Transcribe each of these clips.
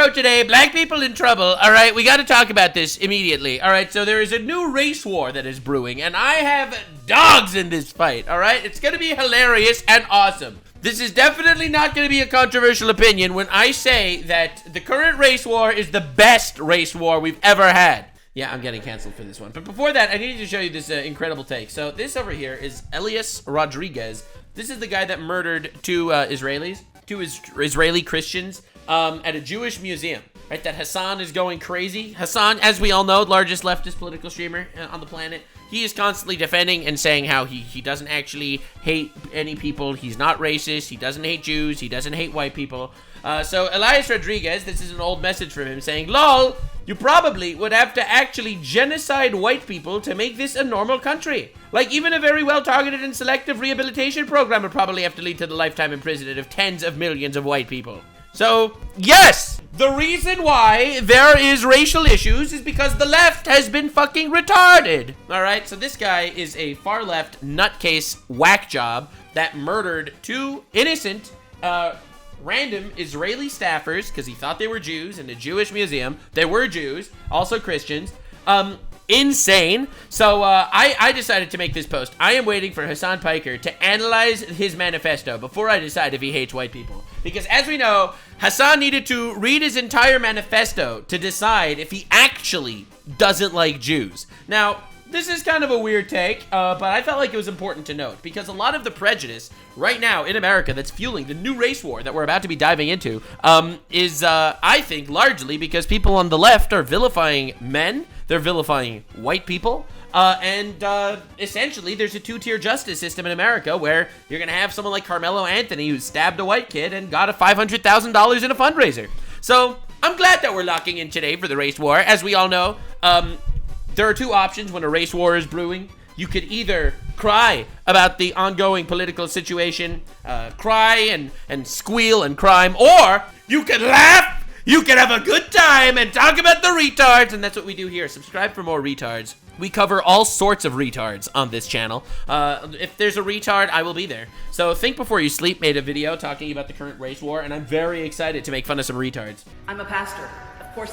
show today, black people in trouble. All right, we got to talk about this immediately. All right, so there is a new race war that is brewing, and I have dogs in this fight. All right, it's going to be hilarious and awesome. This is definitely not going to be a controversial opinion when I say that the current race war is the best race war we've ever had. Yeah, I'm getting canceled for this one. But before that, I need to show you this incredible take. So this over here is Elias Rodriguez. This is the guy that murdered two Israeli Christians at a Jewish museum. Right, that Hasan is going crazy. Hasan, as we all know, largest leftist political streamer on the planet. He is constantly defending and saying how he doesn't actually hate any people. He's not racist. He doesn't hate Jews. He doesn't hate white people. So Elias Rodriguez, this is an old message from him saying, lol, you probably would have to actually genocide white people to make this a normal country. Like, even a very well-targeted and selective rehabilitation program would probably have to lead to the lifetime imprisonment of tens of millions of white people. So, yes, the reason why there is racial issues is because the left has been fucking retarded. All right, so this guy is a far-left nutcase whack job that murdered two innocent, random Israeli staffers because he thought they were Jews in a Jewish museum. They were Jews, also Christians. Insane. So I decided to make this post. I am waiting for Hasan Piker to analyze his manifesto before I decide if he hates white people. Because as we know, Hasan needed to read his entire manifesto to decide if he actually doesn't like Jews. Now, this is kind of a weird take, but I felt like it was important to note because a lot of the prejudice right now in America that's fueling the new race war that we're about to be diving into is, I think, largely because people on the left are vilifying men, they're vilifying white people, and essentially there's a two-tier justice system in America where you're going to have someone like Karmelo Anthony who stabbed a white kid and got a $500,000 in a fundraiser. So I'm glad that we're locking in today for the race war. As we all know, there are two options when a race war is brewing. You could either cry about the ongoing political situation, cry and squeal and crime, or you could laugh, you could have a good time and talk about the retards, and that's what we do here. Subscribe for more retards. We cover all sorts of retards on this channel. If there's a retard, I will be there. So Think Before You Sleep made a video talking about the current race war, and I'm very excited to make fun of some retards. I'm a pastor.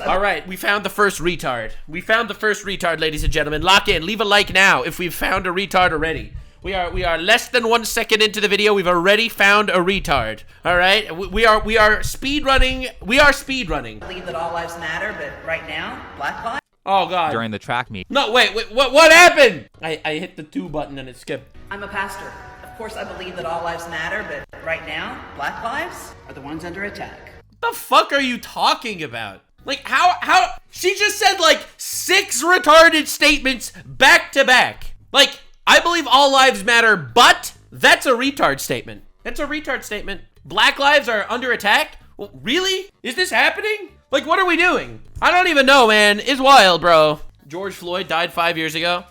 All right, we found the first retard. We found the first retard, ladies and gentlemen. Lock in. Leave a like now if we've found a retard already. We are less than 1 second into the video. We've already found a retard. All right, we are speed running. We are speed running. I believe that all lives matter, but right now, Black Lives. Oh God. During the track meet. No, wait. What happened? I hit the 2 button and it skipped. I'm a pastor. Of course, I believe that all lives matter, but right now, Black lives are the ones under attack. What the fuck are you talking about? Like, how, she just said, like, 6 retarded statements back to back. Like, I believe all lives matter, but that's a retard statement. That's a retard statement. Black lives are under attack? Well, really? Is this happening? Like, what are we doing? I don't even know, man. It's wild, bro. George Floyd died 5 years ago.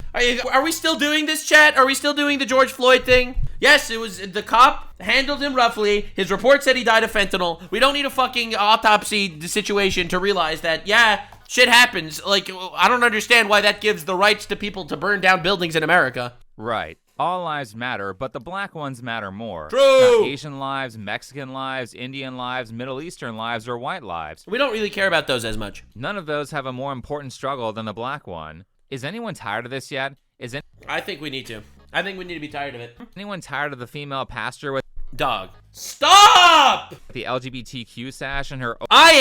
Are we still doing this, chat? Are we still doing the George Floyd thing? Yes, it was the cop handled him roughly. His report said he died of fentanyl. We don't need a fucking autopsy situation to realize that, yeah, shit happens. Like, I don't understand why that gives the rights to people to burn down buildings in America. Right. All lives matter, but the black ones matter more. True. Not Asian lives, Mexican lives, Indian lives, Middle Eastern lives, or white lives. We don't really care about those as much. None of those have a more important struggle than the black one. Is anyone tired of this yet? I think we need to. I think we need to be tired of it. Anyone tired of the female pastor with dog? Stop! The LGBTQ sash and her I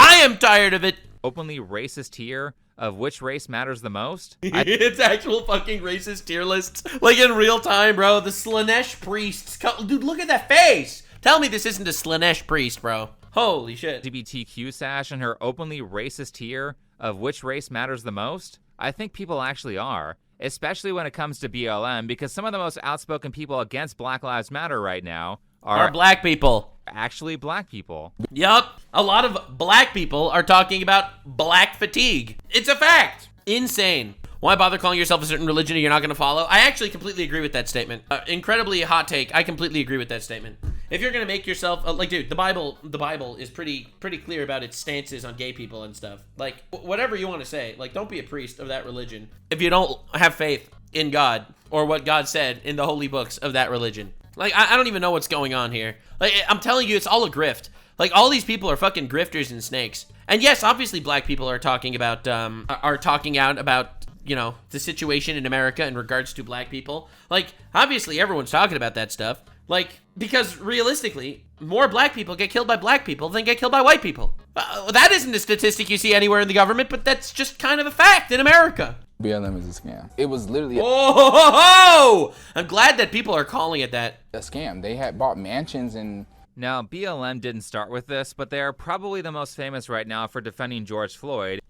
am tired of it. Openly racist tier of which race matters the most? It's actual fucking racist tier lists. Like in real time, bro. The Slanesh priests. Dude, look at that face. Tell me this isn't a Slanesh priest, bro. Holy shit. LGBTQ sash and her openly racist tier of which race matters the most? I think people actually are. Especially when it comes to BLM, because some of the most outspoken people against Black Lives Matter right now are black people. Actually black people. Yup. A lot of black people are talking about black fatigue. It's a fact. Insane. Why bother calling yourself a certain religion you're not going to follow? I actually completely agree with that statement. Incredibly hot take. I completely agree with that statement. If you're going to make yourself, like, dude, the Bible is pretty clear about its stances on gay people and stuff. Like, whatever you want to say, like, don't be a priest of that religion if you don't have faith in God or what God said in the holy books of that religion. Like, I don't even know what's going on here. Like, I'm telling you, it's all a grift. Like, all these people are fucking grifters and snakes. And yes, obviously black people are talking about, are talking out about, you know, the situation in America in regards to black people. Like, obviously everyone's talking about that stuff. Like, because realistically, more black people get killed by black people than get killed by white people. That isn't a statistic you see anywhere in the government, but that's just kind of a fact in America. BLM is a scam. It was literally Oh, I'm glad that people are calling it that. a scam. They had bought mansions and... Now, BLM didn't start with this, but they are probably the most famous right now for defending George Floyd.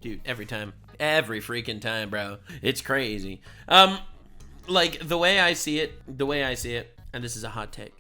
Dude, every time. Every freaking time, bro. It's crazy. Like, the way I see it, and this is a hot take,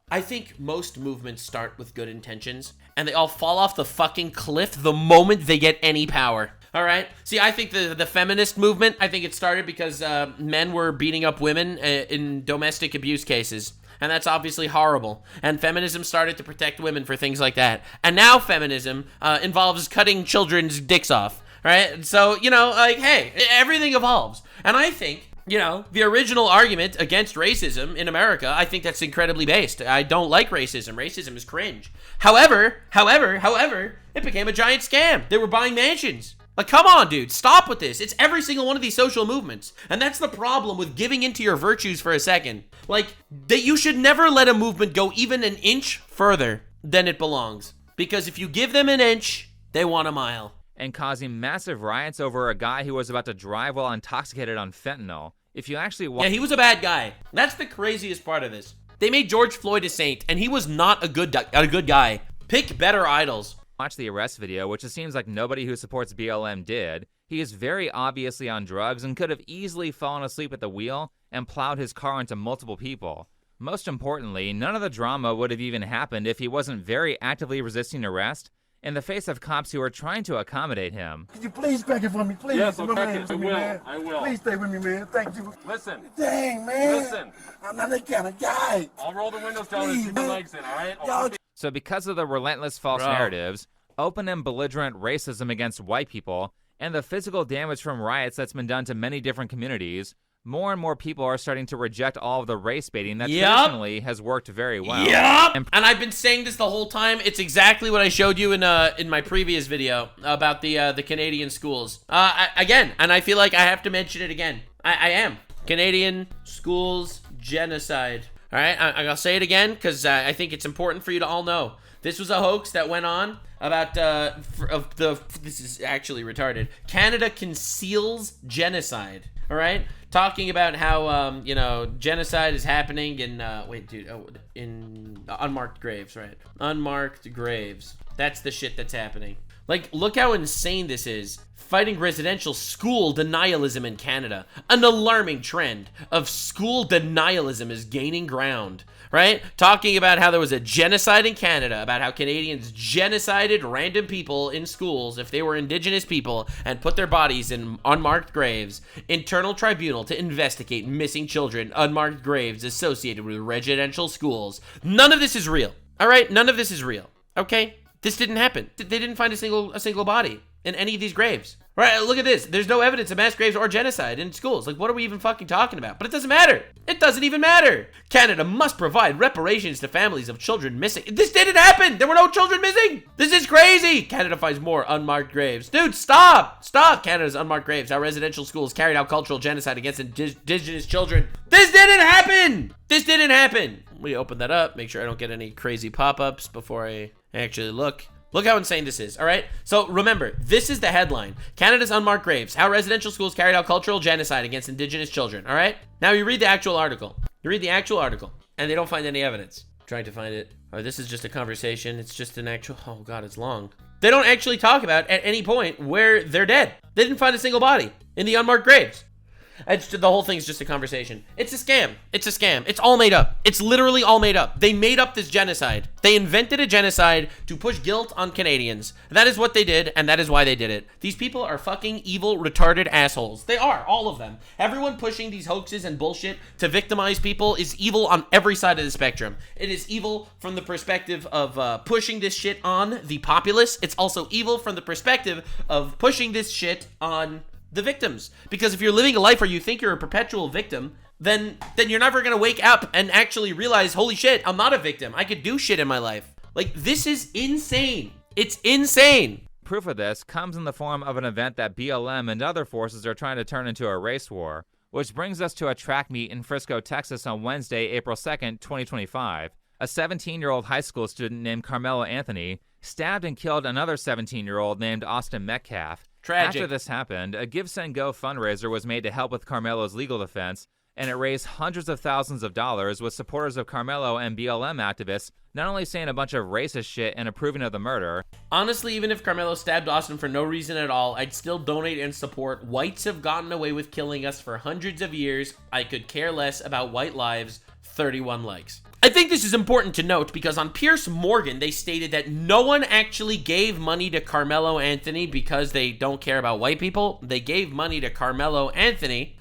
I think most movements start with good intentions, and they all fall off the fucking cliff the moment they get any power. All right? See, I think the feminist movement, I think it started because men were beating up women in domestic abuse cases. And that's obviously horrible. And feminism started to protect women for things like that. And now feminism involves cutting children's dicks off, right? So, you know, like, hey, everything evolves. And I think, you know, the original argument against racism in America, I think that's incredibly based. I don't like racism. Racism is cringe. However, it became a giant scam. They were buying mansions. Like, come on, dude, stop with this. It's every single one of these social movements. And that's the problem with giving into your virtues for a second. Like, that you should never let a movement go even an inch further than it belongs. Because if you give them an inch, they want a mile. And causing massive riots over a guy who was about to drive while intoxicated on fentanyl. If you actually Yeah, he was a bad guy. That's the craziest part of this. They made George Floyd a saint, and he was not a good guy. Pick better idols. Watch the arrest video, which it seems like nobody who supports BLM did, he is very obviously on drugs and could have easily fallen asleep at the wheel and plowed his car into multiple people. Most importantly, none of the drama would have even happened if he wasn't very actively resisting arrest in the face of cops who are trying to accommodate him. Could you please crack it for me, please? Yes, I'll crack it. I will. Please stay with me, man. Thank you. Listen. Dang, man. Listen. I'm not that kind of guy. I'll roll the windows down and keep my legs in, all right? So because of the relentless false narratives, open and belligerent racism against white people, and the physical damage from riots that's been done to many different communities, more and more people are starting to reject all of the race baiting that traditionally has worked very well. And I've been saying this the whole time. It's exactly what I showed you in my previous video about the Canadian schools. Again, and I feel like I have to mention it again. I am. Canadian schools genocide. All right, I'll say it again because I think it's important for you to all know. This was a hoax that went on about this is actually retarded. Canada conceals genocide. All right, talking about how you know, genocide is happening in in unmarked graves, right? Unmarked graves. That's the shit that's happening. Like, look how insane this is. Fighting residential school denialism in Canada. An alarming trend of school denialism is gaining ground, right? Talking about how there was a genocide in Canada, about how Canadians genocided random people in schools if they were Indigenous people and put their bodies in unmarked graves. Internal tribunal to investigate missing children, unmarked graves associated with residential schools. None of this is real, all right? None of this is real, okay? This didn't happen. They didn't find a single body in any of these graves. Right, look at this. There's no evidence of mass graves or genocide in schools. Like, what are we even fucking talking about? But it doesn't matter. It doesn't even matter. Canada must provide reparations to families of children missing. This didn't happen. There were no children missing. This is crazy. Canada finds more unmarked graves. Dude, stop. Stop. Canada's unmarked graves. How residential schools carried out cultural genocide against Indigenous children. This didn't happen. This didn't happen. Let me open that up. Make sure I don't get any crazy pop-ups before I actually look. Look how insane this is, all right? So remember, this is the headline. Canada's unmarked graves. How residential schools carried out cultural genocide against Indigenous children, all right? Now you read the actual article. You read the actual article, and they don't find any evidence. I'm trying to find it. Oh, this is just a conversation. It's just an actual, oh God, it's long. They don't actually talk about at any point where they're dead. They didn't find a single body in the unmarked graves. The whole thing's just a conversation. It's a scam. It's a scam. It's all made up. It's literally all made up. They made up this genocide. They invented a genocide to push guilt on Canadians. That is what they did, and that is why they did it. These people are fucking evil, retarded assholes. They are, all of them. Everyone pushing these hoaxes and bullshit to victimize people is evil on every side of the spectrum. It is evil from the perspective of pushing this shit on the populace. It's also evil from the perspective of pushing this shit on the victims. Because if you're living a life where you think you're a perpetual victim, then you're never gonna wake up and actually realize, holy shit, I'm not a victim. I could do shit in my life. Like, this is insane. It's insane. Proof of this comes in the form of an event that BLM and other forces are trying to turn into a race war, which brings us to a track meet in Frisco, Texas on Wednesday, April 2nd, 2025. A 17-year-old high school student named Karmelo Anthony stabbed and killed another 17-year-old named Austin Metcalf. Tragic. After this happened, a Give Send Go fundraiser was made to help with Karmelo's legal defense, and it raised hundreds of thousands of dollars with supporters of Karmelo and BLM activists not only saying a bunch of racist shit and approving of the murder. Honestly, even if Karmelo stabbed Austin for no reason at all, I'd still donate and support. Whites have gotten away with killing us for hundreds of years. I could care less about white lives. 31 likes. I think this is important to note because on Piers Morgan, they stated that no one actually gave money to Karmelo Anthony because they don't care about white people. They gave money to Karmelo Anthony.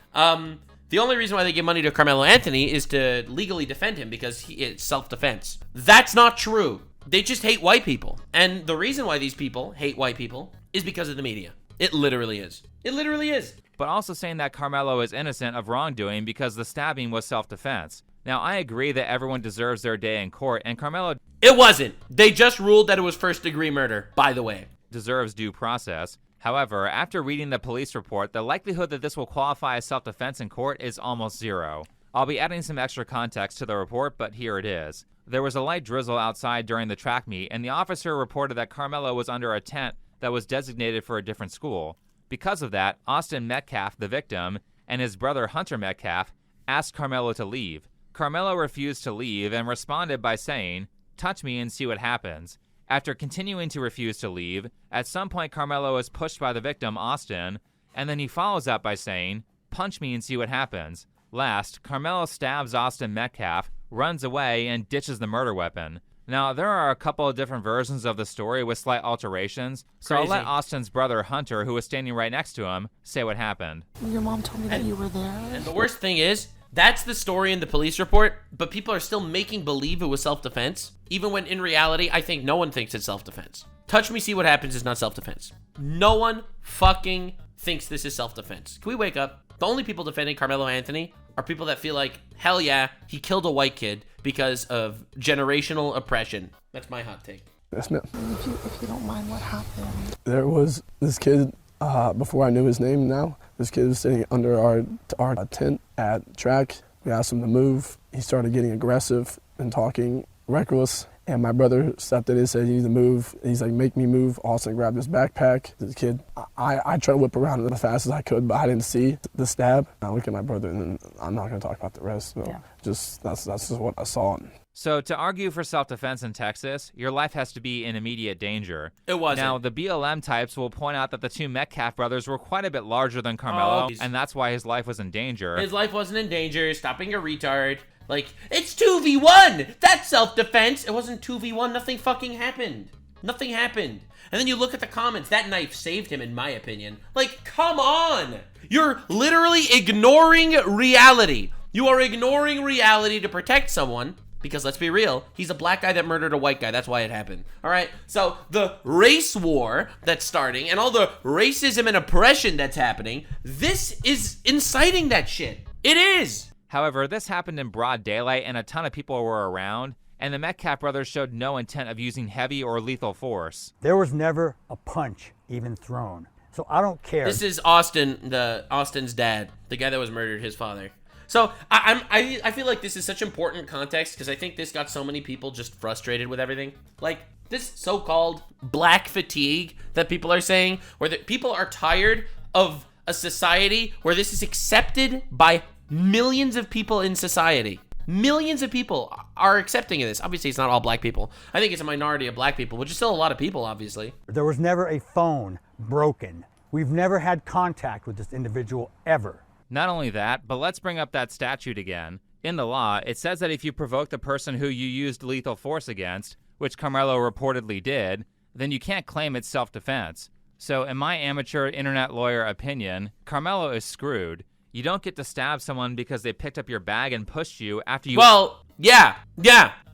The only reason why they give money to Karmelo Anthony is to legally defend him because it's self-defense. That's not true. They just hate white people. And the reason why these people hate white people is because of the media. It literally is. It literally is. But also saying that Karmelo is innocent of wrongdoing because the stabbing was self-defense. Now, I agree that everyone deserves their day in court, and Karmelo It wasn't. They just ruled that it was first-degree murder, by the way. deserves due process. However, after reading the police report, the likelihood that this will qualify as self-defense in court is almost zero. I'll be adding some extra context to the report, but here it is. There was a light drizzle outside during the track meet, and the officer reported that Karmelo was under a tent that was designated for a different school. Because of that, Austin Metcalf, the victim, and his brother Hunter Metcalf asked Karmelo to leave. Karmelo refused to leave and responded by saying, "Touch me and see what happens." After continuing to refuse to leave, at some point Karmelo is pushed by the victim, Austin, and then he follows up by saying, "Punch me and see what happens." Last, Karmelo stabs Austin Metcalf, runs away, and ditches the murder weapon. Now, there are a couple of different versions of the story with slight alterations, so I'll Crazy. let Austin's brother, Hunter, who was standing right next to him, say what happened. Your mom told me that you were there. And the worst thing is, that's the story in the police report, but people are still making believe it was self-defense, even when in reality, I think no one thinks it's self-defense. Touch me, see what happens is not self-defense. No one fucking thinks this is self-defense. Can we wake up? The only people defending Karmelo Anthony are people that feel like, hell yeah, he killed a white kid because of generational oppression. That's my hot take. Yes, ma'am. If you don't mind, what happened? There was this kid, before I knew his name now, this kid was sitting under our tent at track. We asked him to move. He started getting aggressive and talking reckless. And my brother stepped in and said, "You need to move." And he's like, "Make me move." Austin grabbed his backpack. The kid, I tried to whip around as fast as I could, but I didn't see the stab. I look at my brother, and I'm not going to talk about the rest. So Yeah. that's just what I saw. So to argue for self-defense in Texas, your life has to be in immediate danger. It wasn't. Now, the BLM types will point out that the two Metcalf brothers were quite a bit larger than Karmelo, Oh, and that's why his life was in danger. His life wasn't in danger. Stop being a retard. Like, it's 2v1. That's self-defense. It wasn't 2v1. Nothing fucking happened. Nothing happened. And then you look at the comments. That knife saved him, in my opinion. Like, come on. You're literally ignoring reality. You are ignoring reality to protect someone. Because let's be real, he's a black guy that murdered a white guy. That's why it happened. All right? So the race war that's starting and all the racism and oppression that's happening, this is inciting that shit. It is. However, this happened in broad daylight and a ton of people were around, and the Metcalf brothers showed no intent of using heavy or lethal force. There was never a punch even thrown. So I don't care. This is Austin's dad, the guy that was murdered, his father. So I feel like this is such important context because I think this got so many people just frustrated with everything. Like this so-called black fatigue that people are saying, where people are tired of a society where this is accepted by millions of people in society. Millions of people are accepting of this. Obviously, it's not all black people. I think it's a minority of black people, which is still a lot of people, obviously. There was never a phone broken. We've never had contact with this individual ever. Not only that, but let's bring up that statute again. In the law, it says that if you provoke the person who you used lethal force against, which Karmelo reportedly did, then you can't claim it's self-defense. So in my amateur internet lawyer opinion, Karmelo is screwed. You don't get to stab someone because they picked up your bag and pushed you after you— Well, yeah,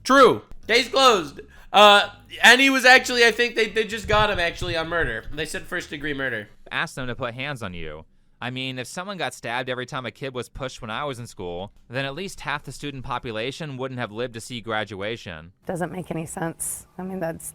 true. Case closed. And he was actually, I think they just got him actually on murder. They said first degree murder. asked them to put hands on you. I mean, if someone got stabbed every time a kid was pushed when I was in school, then at least half the student population wouldn't have lived to see graduation. Doesn't make any sense. I mean, that's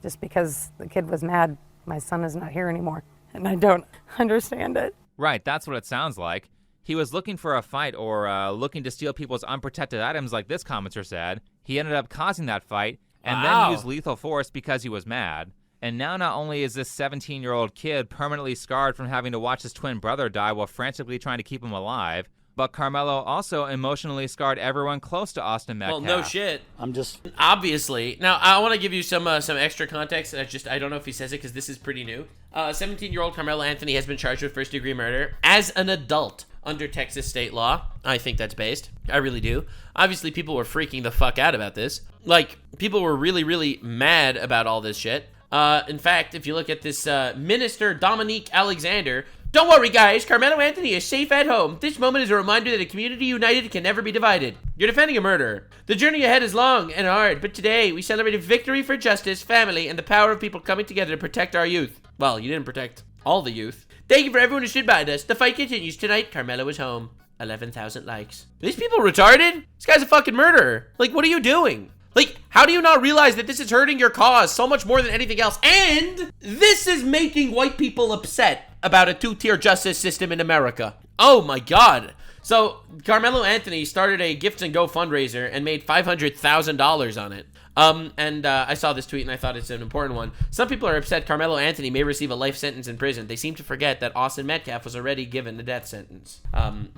just because the kid was mad, my son is not here anymore, and I don't understand it. Right, that's what it sounds like. He was looking for a fight or looking to steal people's unprotected items like this commenter said. He ended up causing that fight and then used lethal force because he was mad. And now not only is this 17-year-old kid permanently scarred from having to watch his twin brother die while frantically trying to keep him alive, but Karmelo also emotionally scarred everyone close to Austin Metcalf. Well, no shit. I'm just... Obviously. Now, I want to give you some extra context. I don't know if he says it because this is pretty new. 17-year-old Karmelo Anthony has been charged with first-degree murder as an adult under Texas state law. I think that's based. I really do. Obviously, people were freaking the fuck out about this. Like, people were really, really mad about all this shit. In fact, if you look at this Minister Dominique Alexander, don't worry guys, Karmelo Anthony is safe at home. This moment is a reminder that a community united can never be divided. You're defending a murderer. The journey ahead is long and hard, but today we celebrated victory for justice, family, and the power of people coming together to protect our youth. Well, you didn't protect all the youth. Thank you for everyone who stood by us. The fight continues tonight. Karmelo is home. 11,000 likes. Are these people retarded? This guy's a fucking murderer. Like, what are you doing? Like, how do you not realize that this is hurting your cause so much more than anything else? And this is making white people upset about a two-tier justice system in America. Oh my God. So, Karmelo Anthony started a gift and go fundraiser and made $500,000 on it. I saw this tweet and I thought it's an important one. Some people are upset Karmelo Anthony may receive a life sentence in prison. They seem to forget that Austin Metcalf was already given a death sentence.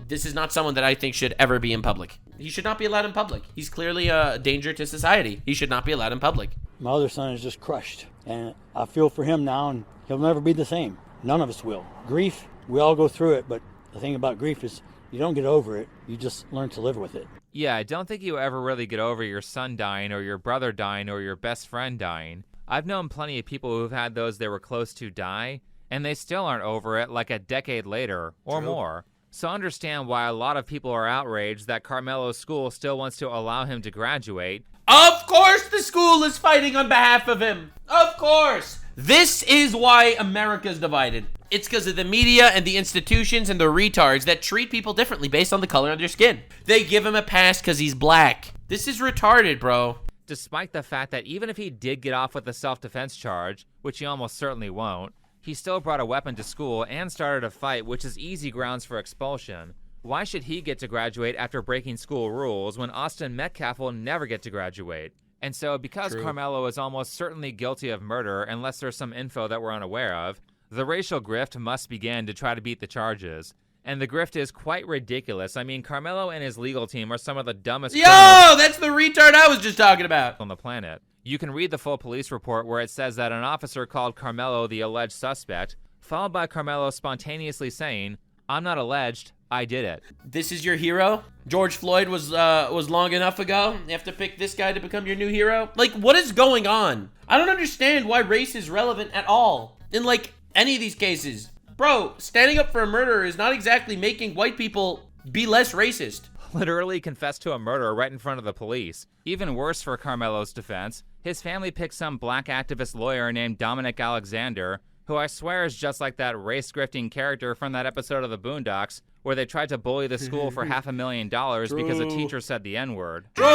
This is not someone that I think should ever be in public. He should not be allowed in public. He's clearly a danger to society. He should not be allowed in public. My other son is just crushed, and I feel for him now, and he'll never be the same. None of us will. Grief, we all go through it, but the thing about grief is you don't get over it. You just learn to live with it. Yeah, I don't think you ever really get over your son dying or your brother dying or your best friend dying. I've known plenty of people who've had those they were close to die, and they still aren't over it like a decade later or more. So understand why a lot of people are outraged that Karmelo's school still wants to allow him to graduate. Of course the school is fighting on behalf of him. Of course. This is why America's divided. It's because of the media and the institutions and the retards that treat people differently based on the color of their skin. They give him a pass because he's black. This is retarded, bro. Despite the fact that even if he did get off with a self-defense charge, which he almost certainly won't, he still brought a weapon to school and started a fight, which is easy grounds for expulsion. Why should he get to graduate after breaking school rules when Austin Metcalf will never get to graduate? And so because Karmelo is almost certainly guilty of murder, unless there's some info that we're unaware of, the racial grift must begin to try to beat the charges. And the grift is quite ridiculous. I mean, Karmelo and his legal team are some of the dumbest criminals that's the retard I was just talking about on the planet. You can read the full police report where it says that an officer called Karmelo the alleged suspect, followed by Karmelo spontaneously saying, "I'm not alleged, I did it." This is your hero? George Floyd was long enough ago? You have to pick this guy to become your new hero? Like, what is going on? I don't understand why race is relevant at all in, like, any of these cases. Bro, standing up for a murderer is not exactly making white people be less racist. Literally confessed to a murder right in front of the police. Even worse for Karmelo's defense, his family picked some black activist lawyer named Dominic Alexander, who I swear is just like that race-grifting character from that episode of the Boondocks, where they tried to bully the school for $500,000 because a teacher said the N-word. Dude,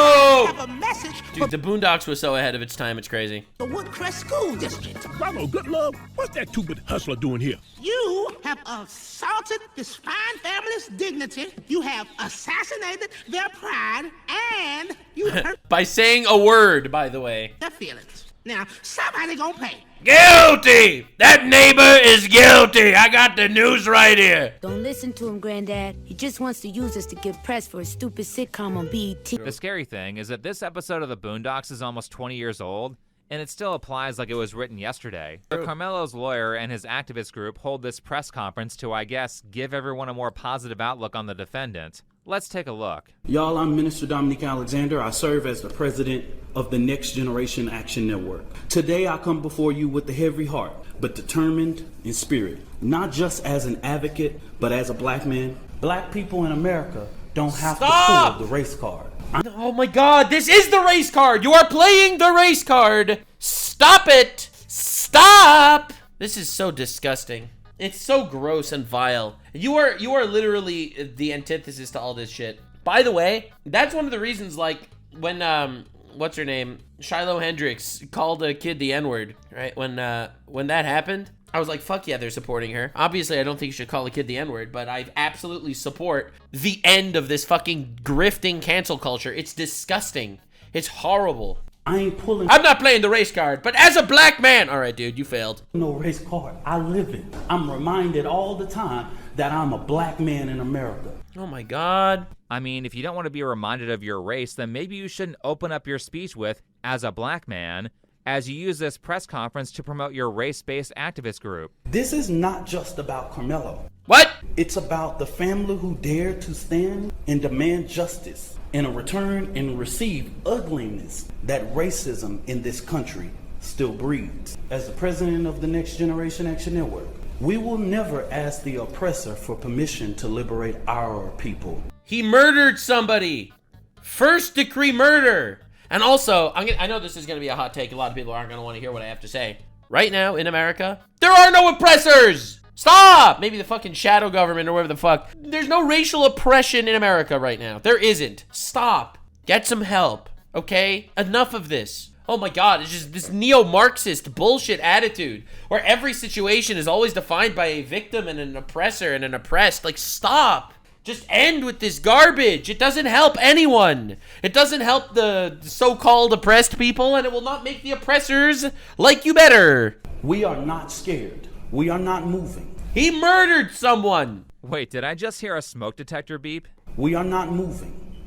the Boondocks was so ahead of its time, it's crazy. The Woodcrest School District. Bravo, good love. What's that two-bit hustler doing here? You have assaulted this fine family's dignity. You have assassinated their pride, and you hurt By saying a word, by the way. their feelings. Now, somebody gonna pay. Guilty! That neighbor is guilty! I got the news right here! Don't listen to him, Granddad. He just wants to use us to get press for a stupid sitcom on BET. The scary thing is that this episode of the Boondocks is almost 20 years old, and it still applies like it was written yesterday. Karmelo's lawyer and his activist group hold this press conference to, I guess, give everyone a more positive outlook on the defendant. Let's take a look. Y'all, I'm Minister Dominique Alexander. I serve as the president of the Next Generation Action Network. Today, I come before you with a heavy heart, but determined in spirit. Not just as an advocate, but as a black man. Black people in America don't have to pull the race card. Oh my God, this is the race card! You are playing the race card! Stop it! Stop! This is so disgusting. It's so gross and vile. You are literally the antithesis to all this shit. By the way, that's one of the reasons, like, when, what's her name? Shiloh Hendricks called a kid the N-word, right? When that happened, I was like, fuck yeah, they're supporting her. Obviously, I don't think you should call a kid the N-word, but I absolutely support the end of this fucking grifting cancel culture. It's disgusting. It's horrible. I'm not playing the race card, but as a black man, all right, dude, you failed. No race card. I live it. I'm reminded all the time that I'm a black man in America. Oh my God. I mean, if you don't want to be reminded of your race, then maybe you shouldn't open up your speech with, as a black man, as you use this press conference to promote your race-based activist group. This is not just about Karmelo. What? It's about the family who dared to stand and demand justice in a return and receive ugliness that racism in this country still breeds. As the president of the Next Generation Action Network, we will never ask the oppressor for permission to liberate our people. He murdered somebody. First degree murder. And also, I know this is going to be a hot take. A lot of people aren't going to want to hear what I have to say. Right now in America, there are no oppressors. Stop! Maybe the fucking shadow government or whatever the fuck. There's no racial oppression in America right now. There isn't. Stop. Get some help, okay? Enough of this. Oh my God, it's just this neo-Marxist bullshit attitude where every situation is always defined by a victim and an oppressor and an oppressed. Like, stop. Just end with this garbage. It doesn't help anyone. It doesn't help the so-called oppressed people, and it will not make the oppressors like you better. We are not scared. We are not moving. He murdered someone. Wait, did I just hear a smoke detector beep? We are not moving.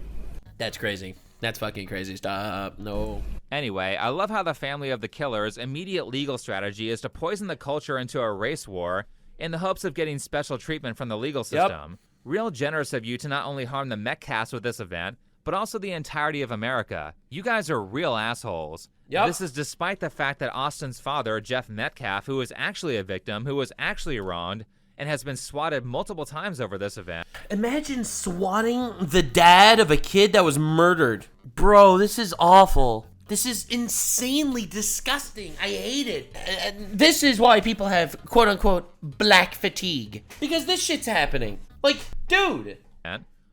That's crazy. That's fucking crazy. Stop. No. Anyway, I love how the family of the killer's immediate legal strategy is to poison the culture into a race war in the hopes of getting special treatment from the legal system. Yep. Real generous of you to not only harm the Metcalfs with this event, but also the entirety of America. You guys are real assholes. Yep. This is despite the fact that Austin's father, Jeff Metcalf, who was actually a victim, who was actually wronged, and has been swatted multiple times over this event. Imagine swatting the dad of a kid that was murdered. Bro, this is awful. This is insanely disgusting. I hate it. This is why people have, quote unquote, black fatigue. Because this shit's happening. Like, dude.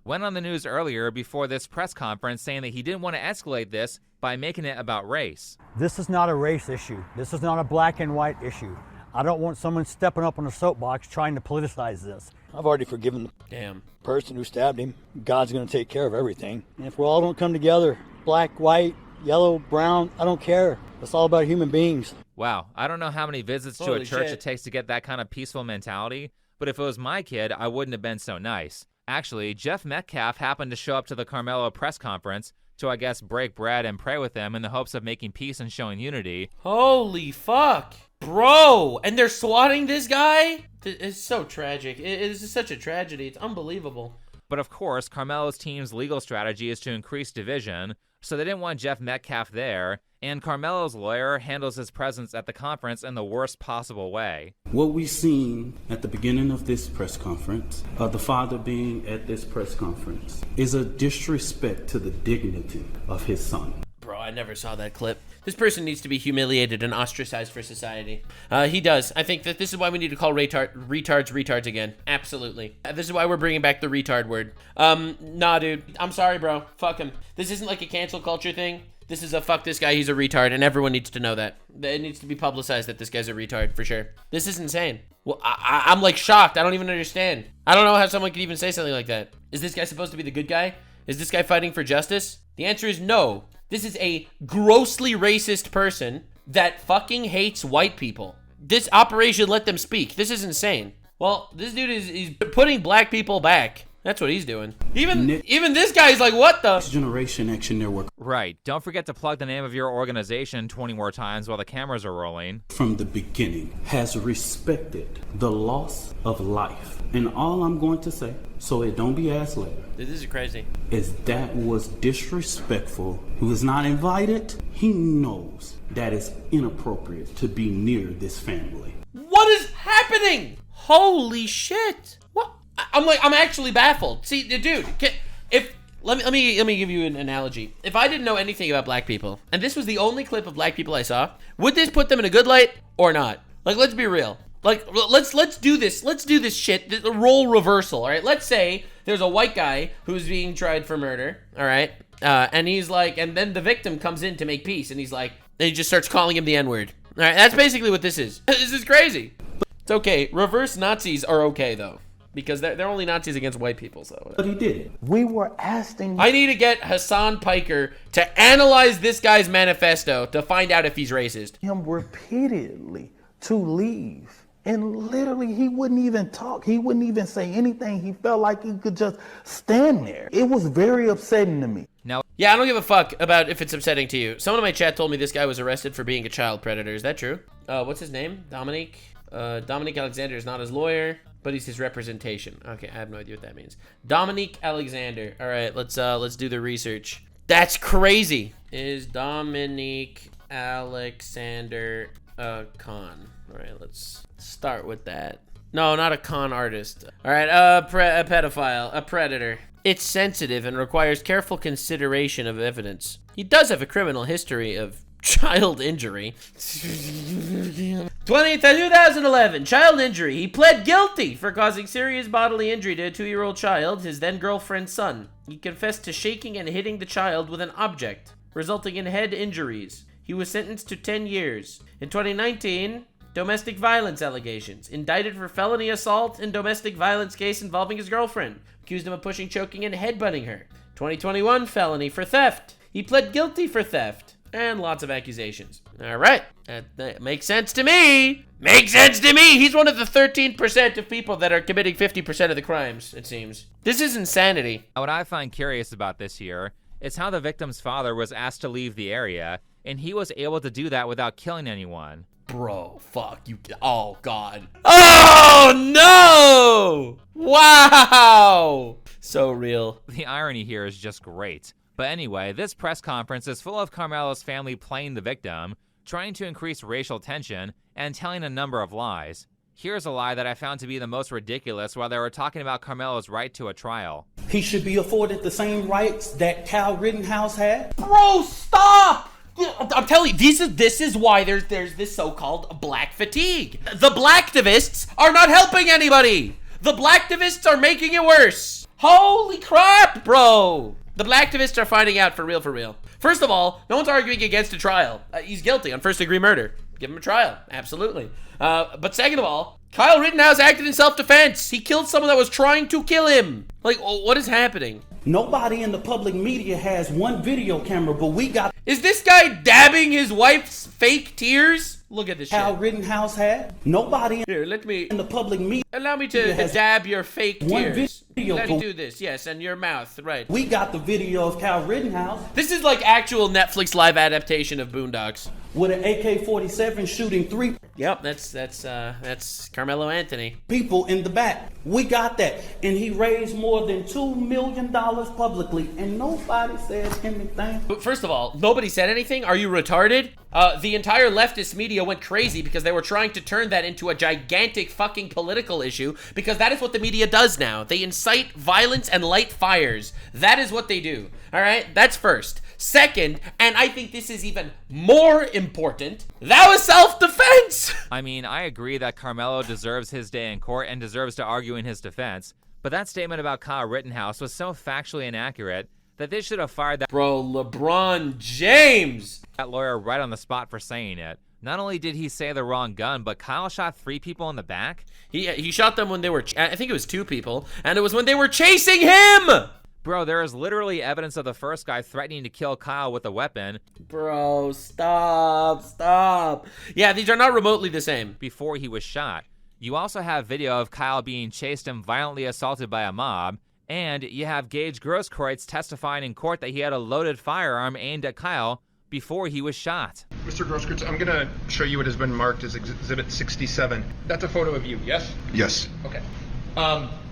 Went on the news earlier before this press conference saying that he didn't want to escalate this by making it about race. This is not a race issue. This is not a black and white issue. I don't want someone stepping up on a soapbox trying to politicize this. I've already forgiven the person who stabbed him. God's going to take care of everything. And if we all don't come together, black, white, yellow, brown, I don't care. It's all about human beings. Wow, I don't know how many visits to a church it takes to get that kind of peaceful mentality, but if it was my kid, I wouldn't have been so nice. Actually, Jeff Metcalf happened to show up to the Karmelo press conference to, I guess, break bread and pray with them in the hopes of making peace and showing unity. Holy fuck. Bro, and they're swatting this guy? It's so tragic. It is such a tragedy. It's unbelievable. But of course, Karmelo's team's legal strategy is to increase division, so they didn't want Jeff Metcalf there, and Karmelo's lawyer handles his presence at the conference in the worst possible way. What we've seen at the beginning of this press conference, the father being at this press conference, is a disrespect to the dignity of his son. Bro, I never saw that clip. This person needs to be humiliated and ostracized for society. He does. I think that this is why we need to call retards again. Absolutely. This is why we're bringing back the retard word. Nah, dude. I'm sorry, bro. Fuck him. This isn't like a cancel culture thing. This is a fuck this guy, he's a retard, and everyone needs to know that. It needs to be publicized that this guy's a retard, for sure. This is insane. Well, I'm like shocked. I don't even understand. I don't know how someone could even say something like that. Is this guy supposed to be the good guy? Is this guy fighting for justice? The answer is no. This is a grossly racist person that fucking hates white people. This operation let them speak. This is insane. Well, this dude is putting black people back. That's what he's doing. Even this guy's like, what the? Next Generation Action Network. Right. Don't forget to plug the name of your organization 20 more times while the cameras are rolling. From the beginning, has respected the loss of life. And all I'm going to say, so it don't be asked later. This is crazy. Is that was disrespectful. Who is not invited, he knows that it's inappropriate to be near this family. What is happening? Holy shit. What? I'm actually baffled. See, dude, let me give you an analogy. If I didn't know anything about black people, and this was the only clip of black people I saw, would this put them in a good light or not? Like, let's be real. Like, let's do this. Let's do this shit. The role reversal, all right? Let's say there's a white guy who's being tried for murder, all right? And he's like, and then the victim comes in to make peace, and he's like, and he just starts calling him the N-word. All right, that's basically what this is. This is crazy. It's okay. Reverse Nazis are okay, though. Because they're only Nazis against white people, so. But he did it. We were asking. I need to get Hasan Piker to analyze this guy's manifesto to find out if he's racist. Him repeatedly to leave. And literally, he wouldn't even talk. He wouldn't even say anything. He felt like he could just stand there. It was very upsetting to me. Now, yeah, I don't give a fuck about if it's upsetting to you. Someone in my chat told me this guy was arrested for being a child predator. Is that true? What's his name? Dominique? Dominique Alexander is not his lawyer, but he's his representation. Okay, I have no idea what that means. Dominique Alexander. All right, let's do the research. That's crazy. Is Dominique Alexander a con? All right, let's start with that. No, not a con artist. All right, a pedophile, a predator. It's sensitive and requires careful consideration of evidence. He does have a criminal history of child injury. 2011, child injury. He pled guilty for causing serious bodily injury to a 2-year-old child, his then girlfriend's son. He confessed to shaking and hitting the child with an object, resulting in head injuries. He was sentenced to 10 years. In 2019, domestic violence allegations. Indicted for felony assault and domestic violence case involving his girlfriend. Accused him of pushing, choking, and headbutting her. 2021, felony for theft. He pled guilty for theft. And lots of accusations. All right. That makes sense to me. Makes sense to me. He's one of the 13% of people that are committing 50% of the crimes, it seems. This is insanity. What I find curious about this here is how the victim's father was asked to leave the area, and he was able to do that without killing anyone. Bro, fuck you. Oh, God. Oh, no! Wow! So real. The irony here is just great. But anyway, this press conference is full of Karmelo's family playing the victim, trying to increase racial tension, and telling a number of lies. Here's a lie that I found to be the most ridiculous while they were talking about Karmelo's right to a trial. He should be afforded the same rights that Kyle Rittenhouse had. Bro, stop! I'm telling you, this is why there's this so-called black fatigue. The blacktivists are not helping anybody. The blacktivists are making it worse. Holy crap, bro. The blacktivists are finding out for real. First of all, no one's arguing against a trial. He's guilty on first-degree murder. Give him a trial. Absolutely. But second of all, Kyle Rittenhouse acted in self-defense. He killed someone that was trying to kill him. Like, what is happening? Nobody in the public media has one video camera, but we got... Is this guy dabbing his wife's fake tears? Look at this shit. Kyle Rittenhouse had. Nobody here, let me... in the public media... Allow me to dab your fake tears. Video, let me do this, yes, and your mouth, right. We got the video of Kyle Rittenhouse. This is like actual Netflix live adaptation of Boondocks. With an AK-47 shooting 3... Yep, that's Karmelo Anthony. People in the back. We got that. And he raised more than $2 million publicly, and nobody says anything. But first of all, nobody said anything? Are you retarded? The entire leftist media went crazy because they were trying to turn that into a gigantic fucking political issue, because that is what the media does now. They incite violence and light fires. That is what they do. All right? That's first. Second, and I think this is even more important, that was self-defense. I mean, I agree that Karmelo deserves his day in court and deserves to argue in his defense, but that statement about Kyle Rittenhouse was so factually inaccurate that they should have fired that LeBron James, that lawyer right on the spot for saying it. Not only did he say the wrong gun, but Kyle shot 3 people in the back. He shot them when they were, I think it was 2 people, and it was when they were chasing him. Bro, there is literally evidence of the first guy threatening to kill Kyle with a weapon. Bro, stop. Yeah, these are not remotely the same. Before he was shot. You also have video of Kyle being chased and violently assaulted by a mob. And you have Gage Grosskreutz testifying in court that he had a loaded firearm aimed at Kyle before he was shot. Mr. Grosskreutz, I'm going to show you what has been marked as Exhibit 67. That's a photo of you, yes? Yes. Okay.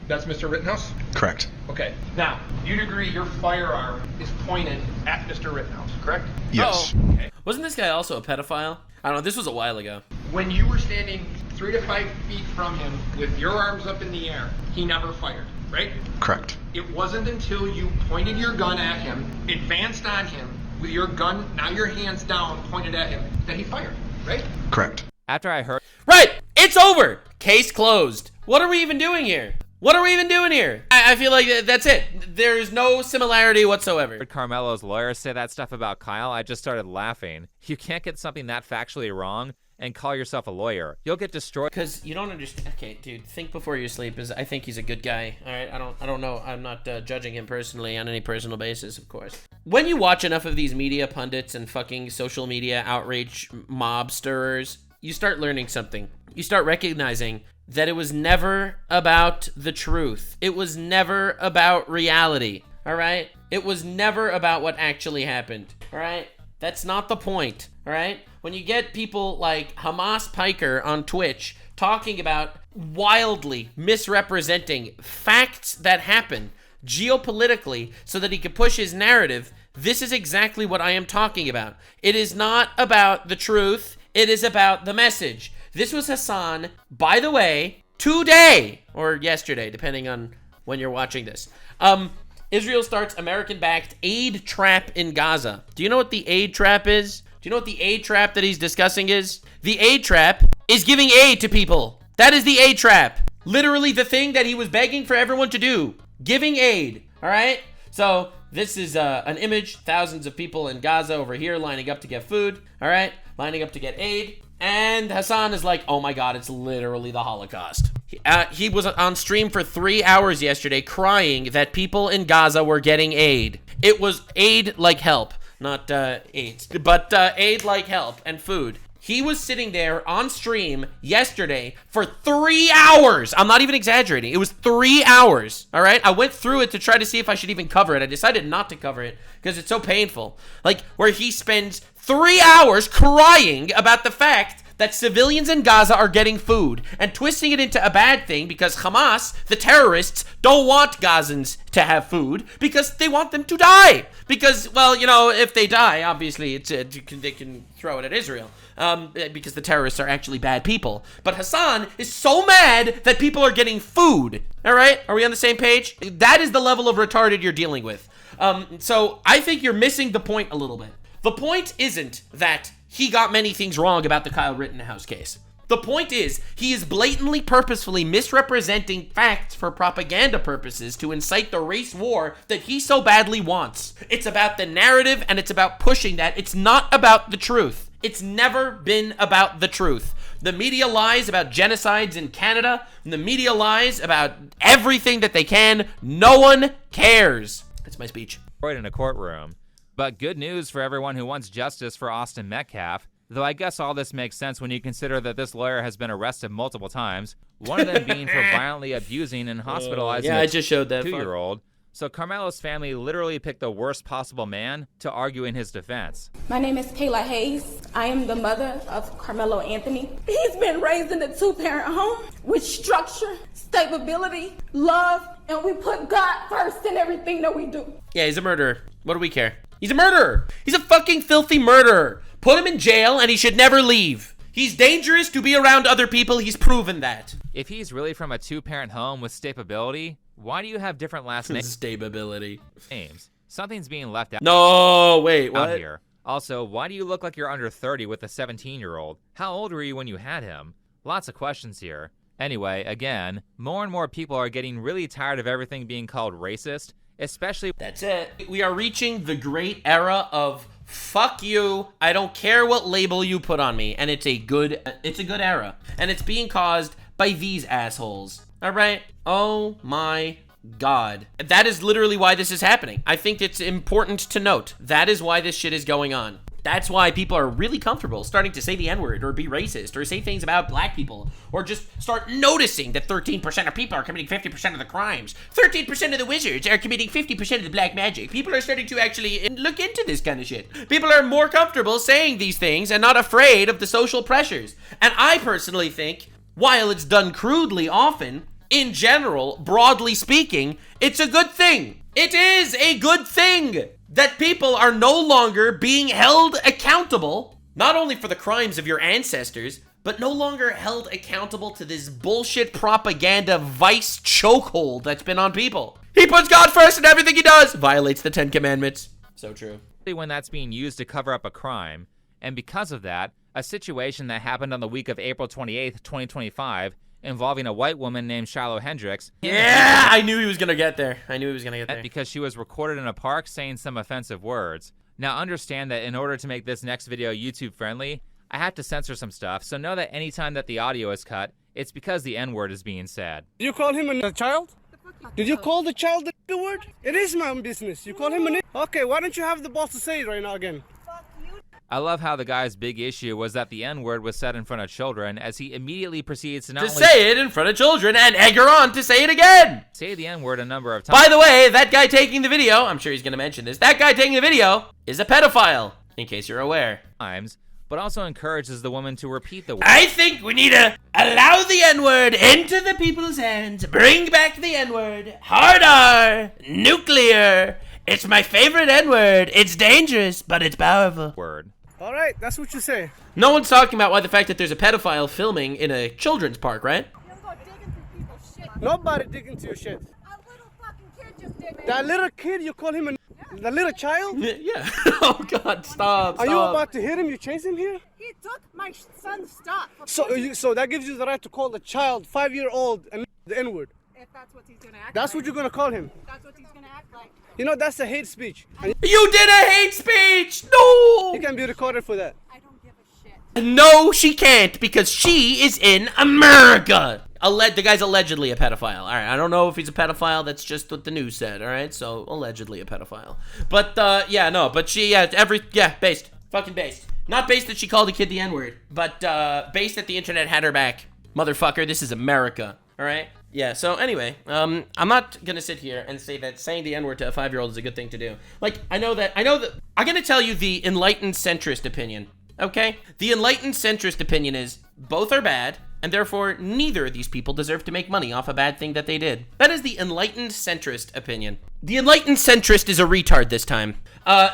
That's Mr. Rittenhouse? Correct. Okay. Now, you'd agree your firearm is pointed at Mr. Rittenhouse, correct? Yes. Oh. Okay. Wasn't this guy also a pedophile? I don't know. This was a while ago. When you were standing 3 to 5 feet from him with your arms up in the air, he never fired, right? Correct. It wasn't until you pointed your gun at him, advanced on him, with your gun, now your hands down, pointed at him, that he fired, right? Correct. After I heard... Right! It's over. Case closed. What are we even doing here? What are we even doing here? I feel like that's it. There's no similarity whatsoever. Heard Karmelo's lawyers say that stuff about Kyle, I just started laughing. You can't get something that factually wrong and call yourself a lawyer. You'll get destroyed. Because you don't understand. Okay, dude, think before you sleep. I think he's a good guy. All right, I don't know. I'm not judging him personally on any personal basis, of course. When you watch enough of these media pundits and fucking social media outrage mob stirrers, you start learning something. You start recognizing that it was never about the truth. It was never about reality, all right? It was never about what actually happened, all right? That's not the point, all right? When you get people like Hamas Piker on Twitch talking about wildly misrepresenting facts that happen geopolitically so that he can push his narrative, this is exactly what I am talking about. It is not about the truth. It is about the message. This was Hasan, by the way, today or yesterday, depending on when you're watching this. Israel starts American-backed aid trap in Gaza. Do you know what the aid trap is? Do you know what the aid trap that he's discussing is? The aid trap is giving aid to people. That is the aid trap. Literally the thing that he was begging for everyone to do. Giving aid, all right? So this is an image, thousands of people in Gaza over here lining up to get food, all right? Lining up to get aid. And Hasan is like, oh my God, it's literally the Holocaust. He was on stream for 3 hours yesterday crying that people in Gaza were getting aid. It was aid like help, not AIDS, but aid like help and food. He was sitting there on stream yesterday for 3 hours. I'm not even exaggerating. It was 3 hours, all right? I went through it to try to see if I should even cover it. I decided not to cover it because it's so painful. Like, where he spends 3 hours crying about the fact that civilians in Gaza are getting food and twisting it into a bad thing because Hamas, the terrorists, don't want Gazans to have food because they want them to die. Because, well, you know, if they die, obviously they can throw it at Israel because the terrorists are actually bad people. But Hasan is so mad that people are getting food. All right? Are we on the same page? That is the level of retarded you're dealing with. So I think you're missing the point a little bit. The point isn't that he got many things wrong about the Kyle Rittenhouse case. The point is, he is blatantly, purposefully misrepresenting facts for propaganda purposes to incite the race war that he so badly wants. It's about the narrative and it's about pushing that. It's not about the truth. It's never been about the truth. The media lies about genocides in Canada, and the media lies about everything that they can. No one cares. That's my speech. Right in a courtroom. But good news for everyone who wants justice for Austin Metcalf, though I guess all this makes sense when you consider that this lawyer has been arrested multiple times, one of them being for violently abusing and hospitalizing I just showed that 2-year-old. So Karmelo's family literally picked the worst possible man to argue in his defense. My name is Kayla Hayes. I am the mother of Karmelo Anthony. He's been raised in a 2-parent home with structure, stability, love, and we put God first in everything that we do. Yeah, he's a murderer. What do we care? He's a murderer. He's a fucking filthy murderer. Put him in jail and he should never leave. He's dangerous to be around other people. He's proven that. If he's really from a 2-parent home with stability, why do you have different last names? Stability. Names. Something's being left out. No, wait, what? Out here. Also, why do you look like you're under 30 with a 17-year-old? How old were you when you had him? Lots of questions here. Anyway, again, more and more people are getting really tired of everything being called racist, especially... That's it. We are reaching the great era of fuck you. I don't care what label you put on me. And it's a good era. And it's being caused by these assholes. All right? Oh my God. That is literally why this is happening. I think it's important to note. That is why this shit is going on. That's why people are really comfortable starting to say the N-word or be racist or say things about black people or just start noticing that 13% of people are committing 50% of the crimes. 13% of the wizards are committing 50% of the black magic. People are starting to actually look into this kind of shit. People are more comfortable saying these things and not afraid of the social pressures. And I personally think, while it's done crudely often, in general, broadly speaking, it's a good thing. It is a good thing that people are no longer being held accountable, not only for the crimes of your ancestors, but no longer held accountable to this bullshit propaganda vice chokehold that's been on people. He puts God first in everything he does, violates the 10 Commandments. So true. When that's being used to cover up a crime, and because of that, a situation that happened on the week of April 28th, 2025, involving a white woman named Shiloh Hendricks. Yeah, I knew he was gonna get there. I knew he was gonna get there. Because she was recorded in a park saying some offensive words. Now understand that in order to make this next video YouTube friendly, I have to censor some stuff, so know that anytime that the audio is cut, it's because the N-word is being said. You call him a child? Did you call the child the word? It is my own business. You call him a Okay, why don't you have the boss to say it right now again? I love how the guy's big issue was that the N-word was said in front of children, as he immediately proceeds to not only say it in front of children and egg her on to say it again. Say the N-word a number of times. By the way, that guy taking the video, I'm sure he's gonna mention this, that guy taking the video is a pedophile, in case you're aware. But also encourages the woman to repeat the word. I think we need to allow the N-word into the people's hands, bring back the N-word, hard R, nuclear. It's my favorite N-word. It's dangerous, but it's powerful. Word. All right, that's what you say. No one's talking about why the fact that there's a pedophile filming in a children's park, right? Nobody dig into your shit. That little kid, you call him the little child? Yeah. Oh God, stop. Are you about to hit him? You chase him here? He took my son's stuff. So that gives you the right to call the child 5-year-old and the N-word. If that's what he's gonna act That's like. what you're gonna call him. That's what he's gonna act like. You know, that's a hate speech. You did a hate speech! No! You can be recorded for that. No, she can't, because she is in America. The guy's allegedly a pedophile. All right, I don't know if he's a pedophile. That's just what the news said. All right, so allegedly a pedophile. But yeah, no, but she, based, fucking based. Not based that she called a kid the N-word, but based that the internet had her back. Motherfucker, this is America. All right. Yeah. So anyway, I'm not gonna sit here and say that saying the N-word to a 5-year-old is a good thing to do. Like, I know that. I'm gonna tell you the enlightened centrist opinion. Okay? The enlightened centrist opinion is both are bad, and therefore neither of these people deserve to make money off a bad thing that they did. That is the enlightened centrist opinion. The enlightened centrist is a retard this time.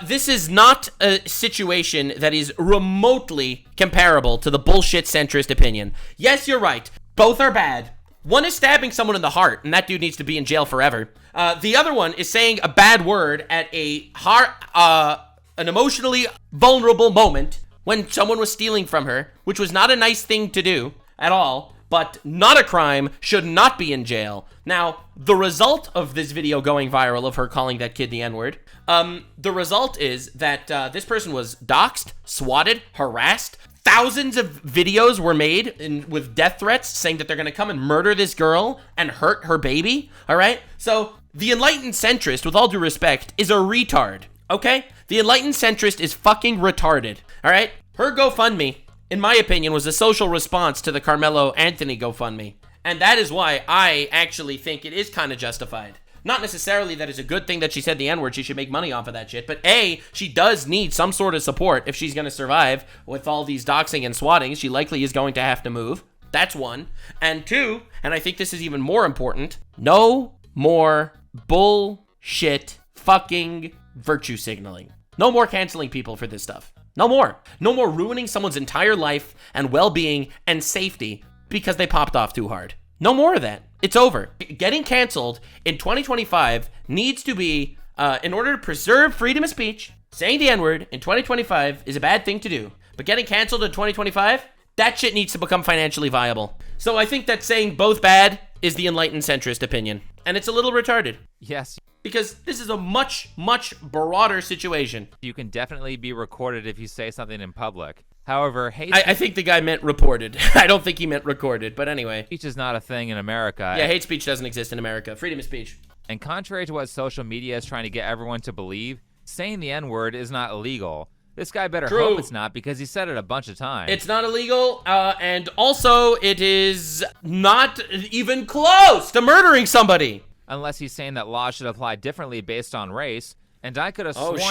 This is not a situation that is remotely comparable to the bullshit centrist opinion. Yes, you're right. Both are bad. One is stabbing someone in the heart, and that dude needs to be in jail forever. The other one is saying a bad word at an emotionally vulnerable moment when someone was stealing from her, which was not a nice thing to do at all, but not a crime, should not be in jail. Now, the result of this video going viral of her calling that kid the N-word, the result is that this person was doxxed, swatted, harassed. Thousands of videos were made with death threats saying that they're gonna come and murder this girl and hurt her baby, all right? So, the enlightened centrist, with all due respect, is a retard, okay? The enlightened centrist is fucking retarded, all right? Her GoFundMe, in my opinion, was a social response to the Karmelo Anthony GoFundMe. And that is why I actually think it is kind of justified. Not necessarily that it's a good thing that she said the N-word, she should make money off of that shit, but A, she does need some sort of support if she's gonna survive with all these doxing and swatting. She likely is going to have to move. That's one. And two, and I think this is even more important, no more bullshit fucking virtue signaling. No more canceling people for this stuff. No more. No more ruining someone's entire life and well-being and safety because they popped off too hard. No more of that. It's over. Getting canceled in 2025 needs to be, in order to preserve freedom of speech, saying the N-word in 2025 is a bad thing to do. But getting canceled in 2025, that shit needs to become financially viable. So I think that saying both bad is the enlightened centrist opinion. And it's a little retarded. Yes. Because this is a much, much broader situation. You can definitely be recorded if you say something in public. However, hate I think the guy meant reported. I don't think he meant recorded, but anyway. Speech is not a thing in America. Yeah, hate speech doesn't exist in America. Freedom of speech. And contrary to what social media is trying to get everyone to believe, saying the N-word is not illegal. This guy better hope it's not, because he said it a bunch of times. It's not illegal, and also it is not even close to murdering somebody. Unless he's saying that laws should apply differently based on race, and I could have sworn—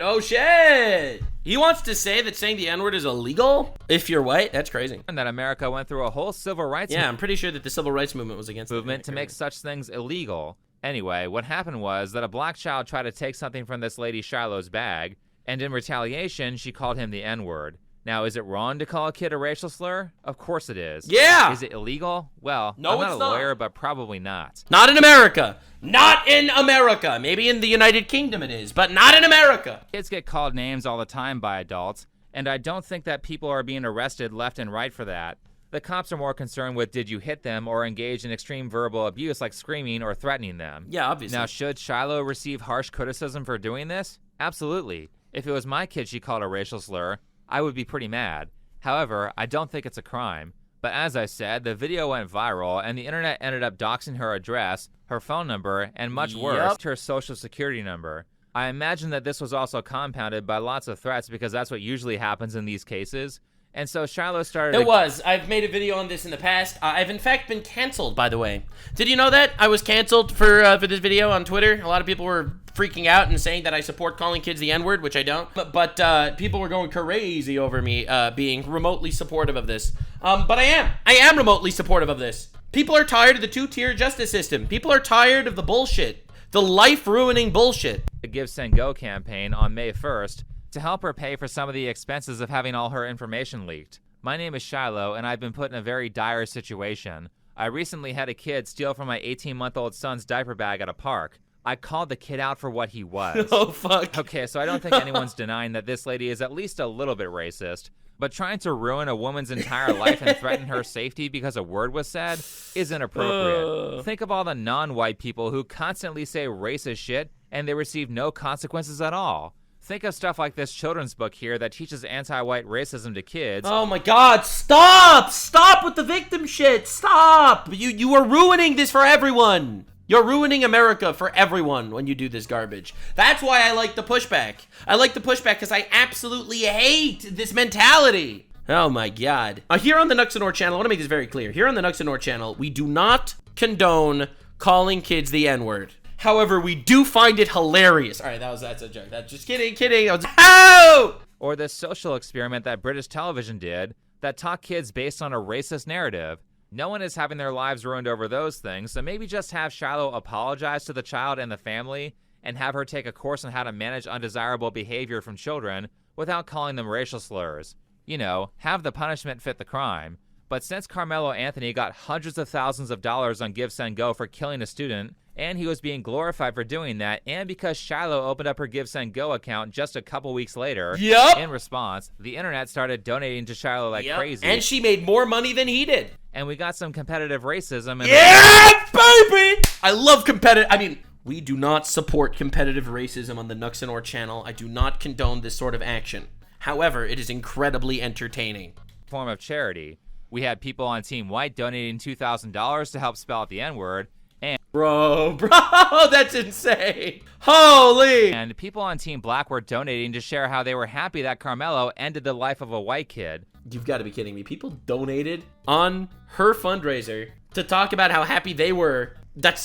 Oh shit! He wants to say that saying the N-word is illegal if you're white? That's crazy. And that America went through a whole civil rights— Yeah, I'm pretty sure that the civil rights movement was against— to make such things illegal. Anyway, what happened was that a black child tried to take something from this lady Shiloh's bag, and in retaliation, she called him the N-word. Now, is it wrong to call a kid a racial slur? Of course it is. Yeah! Is it illegal? Well, no, I'm not a lawyer, but probably not. Not in America. Not in America. Maybe in the United Kingdom it is, but not in America. Kids get called names all the time by adults, And I don't think that people are being arrested left and right for that. The cops are more concerned with did you hit them or engage in extreme verbal abuse like screaming or threatening them. Yeah, obviously. Now, should Shiloh receive harsh criticism for doing this? Absolutely. If it was my kid she called a racial slur, I would be pretty mad. However, I don't think it's a crime. But as I said, the video went viral and the internet ended up doxing her address, her phone number, and much worse, her social security number. I imagine that this was also compounded by lots of threats because that's what usually happens in these cases. And so Shiloh started... It was. I've made a video on this in the past. I've in fact been canceled, by the way. Did you know that? I was canceled for this video on Twitter. A lot of people were freaking out and saying that I support calling kids the N-word, which I don't. But people were going crazy over me being remotely supportive of this. But I am. I am remotely supportive of this. People are tired of the two-tier justice system. People are tired of the bullshit. The life-ruining bullshit. The Give Send Go campaign on May 1st to help her pay for some of the expenses of having all her information leaked. My name is Shiloh, and I've been put in a very dire situation. I recently had a kid steal from my 18-month-old son's diaper bag at a park. I called the kid out for what he was. Oh, fuck. Okay, so I don't think anyone's denying that this lady is at least a little bit racist, but trying to ruin a woman's entire life and threaten her safety because a word was said is inappropriate. Think of all the non-white people who constantly say racist shit and they receive no consequences at all. Think of stuff like this children's book here that teaches anti-white racism to kids. Oh my god, stop! Stop with the victim shit! Stop! You are ruining this for everyone! You're ruining America for everyone when you do this garbage. That's why I like the pushback. I like the pushback because I absolutely hate this mentality. Oh my god. Here on the Nuxanor channel, I want to make this very clear. Here on the Nuxanor channel, we do not condone calling kids the N-word. However, we do find it hilarious. All right, that's a joke. That's just kidding. I was, oh! Or this social experiment that British television did that taught kids based on a racist narrative. No one is having their lives ruined over those things, so maybe just have Shiloh apologize to the child and the family and have her take a course on how to manage undesirable behavior from children without calling them racial slurs. You know, have the punishment fit the crime. But since Karmelo Anthony got hundreds of thousands of dollars on Give Send Go for killing a student, and he was being glorified for doing that, and because Shiloh opened up her Give Send Go account just a couple weeks later, in response, the internet started donating to Shiloh like crazy. And she made more money than he did. And we got some competitive racism. And baby! I love we do not support competitive racism on the Nuxanor channel. I do not condone this sort of action. However, it is incredibly entertaining. Form of charity. We had people on Team White donating $2,000 to help spell out the N-word. And Bro, that's insane. Holy. And people on Team Black were donating to share how they were happy that Karmelo ended the life of a white kid. You've got to be kidding me. People donated on her fundraiser to talk about how happy they were that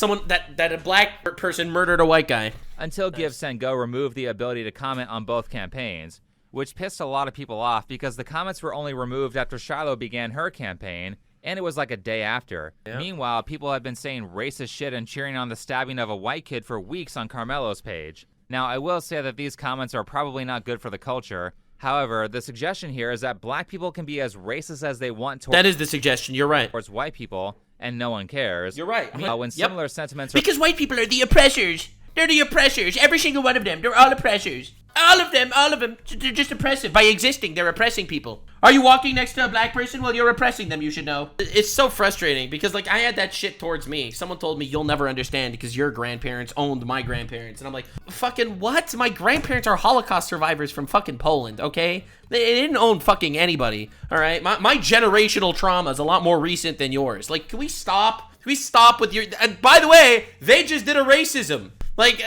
that a black person murdered a white guy. Until Give Send Go removed the ability to comment on both campaigns, which pissed a lot of people off because the comments were only removed after Shiloh began her campaign, and it was like a day after. Yeah. Meanwhile, people have been saying racist shit and cheering on the stabbing of a white kid for weeks on Karmelo's page. Now, I will say that these comments are probably not good for the culture. However, the suggestion here is that black people can be as racist as they want towards... That is the suggestion, you're right. ...towards white people, and no one cares. You're right. When similar sentiments... Because white people are the oppressors. They're the oppressors. Every single one of them. They're all oppressors. All of them. They're just oppressive. By existing, they're oppressing people. Are you walking next to a black person? Well, you're oppressing them, you should know. It's so frustrating because, like, I had that shit towards me. Someone told me, you'll never understand because your grandparents owned my grandparents. And I'm like, fucking what? My grandparents are Holocaust survivors from fucking Poland, okay? They didn't own fucking anybody, all right? My generational trauma is a lot more recent than yours. Like, can we stop? Can we stop with your... And by the way, they just did a racism. Like,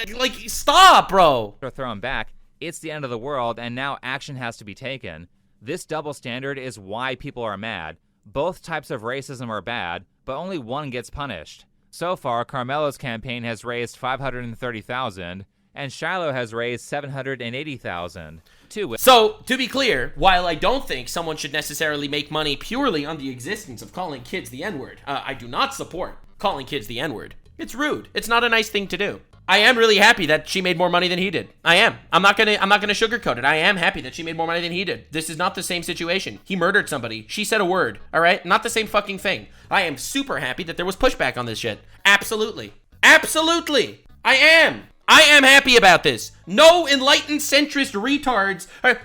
stop, bro. They're thrown back. It's the end of the world, and now action has to be taken. This double standard is why people are mad. Both types of racism are bad, but only one gets punished. So far, Karmelo's campaign has raised $530,000, and Shiloh has raised $780,000. So, to be clear, while I don't think someone should necessarily make money purely on the existence of calling kids the N-word, I do not support calling kids the N-word. It's rude. It's not a nice thing to do. I am really happy that she made more money than he did. I am. I'm not gonna sugarcoat it. I am happy that she made more money than he did. This is not the same situation. He murdered somebody. She said a word. All right? Not the same fucking thing. I am super happy that there was pushback on this shit. Absolutely. Absolutely. I am happy about this. No enlightened centrist retards are,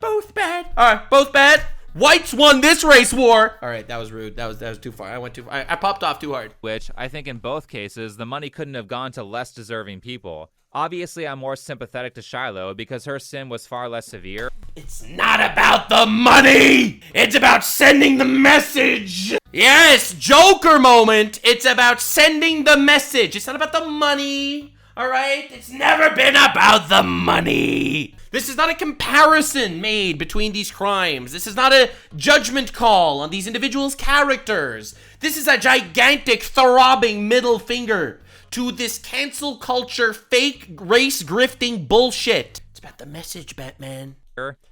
Both bad. All right, both bad. Whites won this race war. All right, that was rude. That was too far. I went too far. I popped off too hard. Which I think in both cases, the money couldn't have gone to less deserving people. Obviously, I'm more sympathetic to Shiloh because her sin was far less severe. It's not about the money. It's about sending the message. Yes, Joker moment. It's about sending the message. It's not about the money. All right? It's never been about the money. This is not a comparison made between these crimes. This is not a judgment call on these individuals' characters. This is a gigantic, throbbing middle finger to this cancel culture, fake race grifting bullshit. It's about the message, Batman.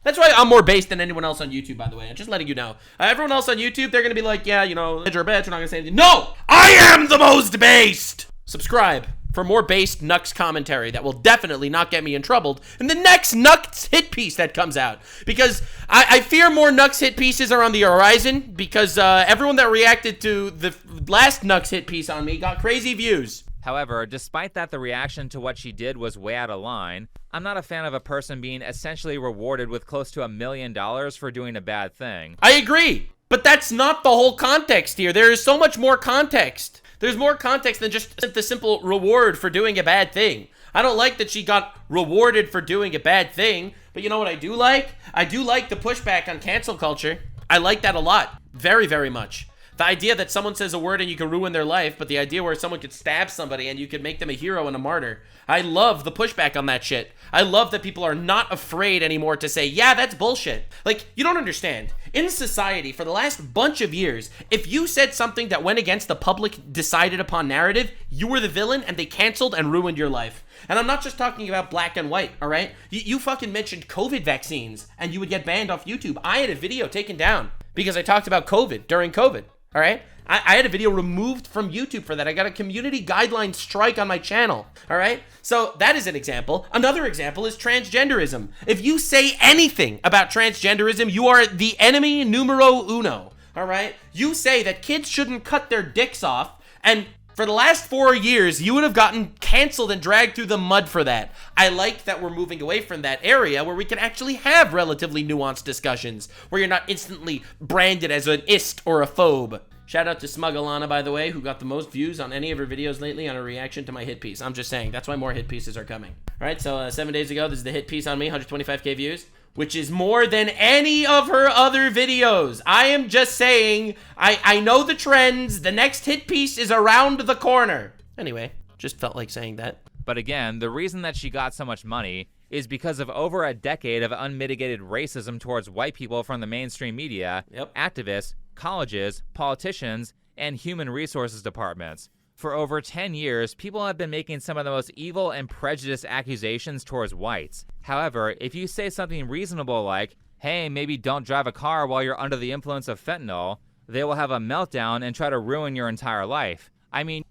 That's why I'm more based than anyone else on YouTube, by the way. I'm just letting you know. Everyone else on YouTube, they're going to be like, yeah, you know, you're a bitch, we're not going to say anything. No! I am the most based! Subscribe for more based Nux commentary that will definitely not get me in trouble in the next Nux hit piece that comes out. Because I fear more Nux hit pieces are on the horizon because everyone that reacted to the last Nux hit piece on me got crazy views. However, despite that the reaction to what she did was way out of line, I'm not a fan of a person being essentially rewarded with close to $1 million for doing a bad thing. I agree, but that's not the whole context here. There is so much more context. There's more context than just the simple reward for doing a bad thing. I don't like that she got rewarded for doing a bad thing, but you know what I do like? I do like the pushback on cancel culture. I like that a lot. Very, very much. The idea that someone says a word and you can ruin their life, but the idea where someone could stab somebody and you could make them a hero and a martyr. I love the pushback on that shit. I love that people are not afraid anymore to say, yeah, that's bullshit. Like, you don't understand. In society, for the last bunch of years, if you said something that went against the public decided upon narrative, you were the villain and they canceled and ruined your life. And I'm not just talking about black and white, all right? You fucking mentioned COVID vaccines and you would get banned off YouTube. I had a video taken down because I talked about COVID during COVID. All right, I had a video removed from YouTube for that. I got a community guideline strike on my channel. All right, so that is an example. Another example is transgenderism. If you say anything about transgenderism, you are the enemy numero uno. All right, you say that kids shouldn't cut their dicks off, and for the last 4 years, you would have gotten canceled and dragged through the mud for that. I like that we're moving away from that area where we can actually have relatively nuanced discussions, where you're not instantly branded as an ist or a phobe. Shout out to Smugalana, by the way, who got the most views on any of her videos lately on a reaction to my hit piece. I'm just saying, that's why more hit pieces are coming. All right, so 7 days ago, this is the hit piece on me, 125k views, which is more than any of her other videos. I am just saying, I know the trends. The next hit piece is around the corner. Anyway, just felt like saying that. But again, the reason that she got so much money is because of over a decade of unmitigated racism towards white people from the mainstream media, activists, colleges, politicians, and human resources departments. For over 10 years, people have been making some of the most evil and prejudiced accusations towards whites. However, if you say something reasonable like, hey, maybe don't drive a car while you're under the influence of fentanyl, they will have a meltdown and try to ruin your entire life. I mean,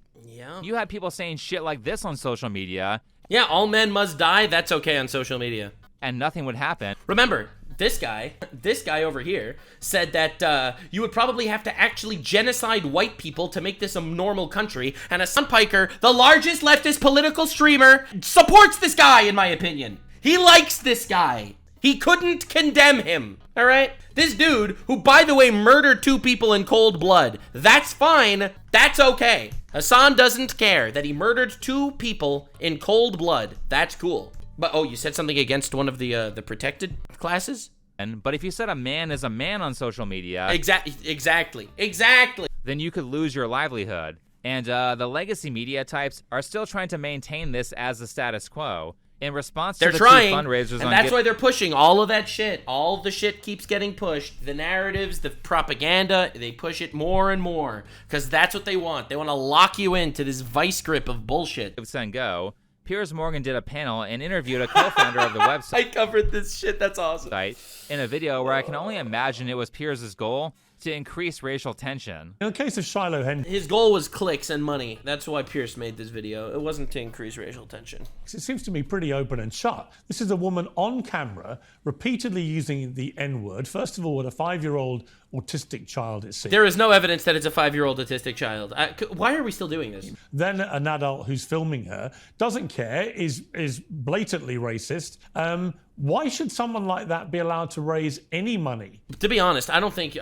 you had people saying shit like this on social media. Yeah, all men must die, that's okay on social media. And nothing would happen. Remember, this guy over here said that you would probably have to actually genocide white people to make this a normal country, and Hasan Piker, the largest leftist political streamer, supports this guy, in my opinion. He likes this guy. He couldn't condemn him, all right? This dude, who, by the way, murdered 2 people in cold blood, that's fine, that's okay. Hasan doesn't care that he murdered 2 people in cold blood. That's cool. But, oh, you said something against one of the protected classes? But if you said a man is a man on social media... Exactly. Then you could lose your livelihood. And the legacy media types are still trying to maintain this as the status quo. In response to the two fundraisers, and that's why they're pushing all of that shit. All the shit keeps getting pushed. The narratives, the propaganda, they push it more and more because that's what they want. They want to lock you into this vice grip of bullshit. Go. Piers Morgan did a panel and interviewed a co-founder of the website. I covered this shit. That's awesome. In a video where I can only imagine it was Piers' goal to increase racial tension. In the case of Shiloh Hendricks, his goal was clicks and money. That's why Piers made this video. It wasn't to increase racial tension. It seems to me pretty open and shut. This is a woman on camera repeatedly using the N-word, first of all with a 5-year-old autistic child, it seems. There is no evidence that it's a 5-year-old autistic child. Why are we still doing this? Then an adult who's filming her doesn't care, is blatantly racist. Why should someone like that be allowed to raise any money? To be honest, I don't think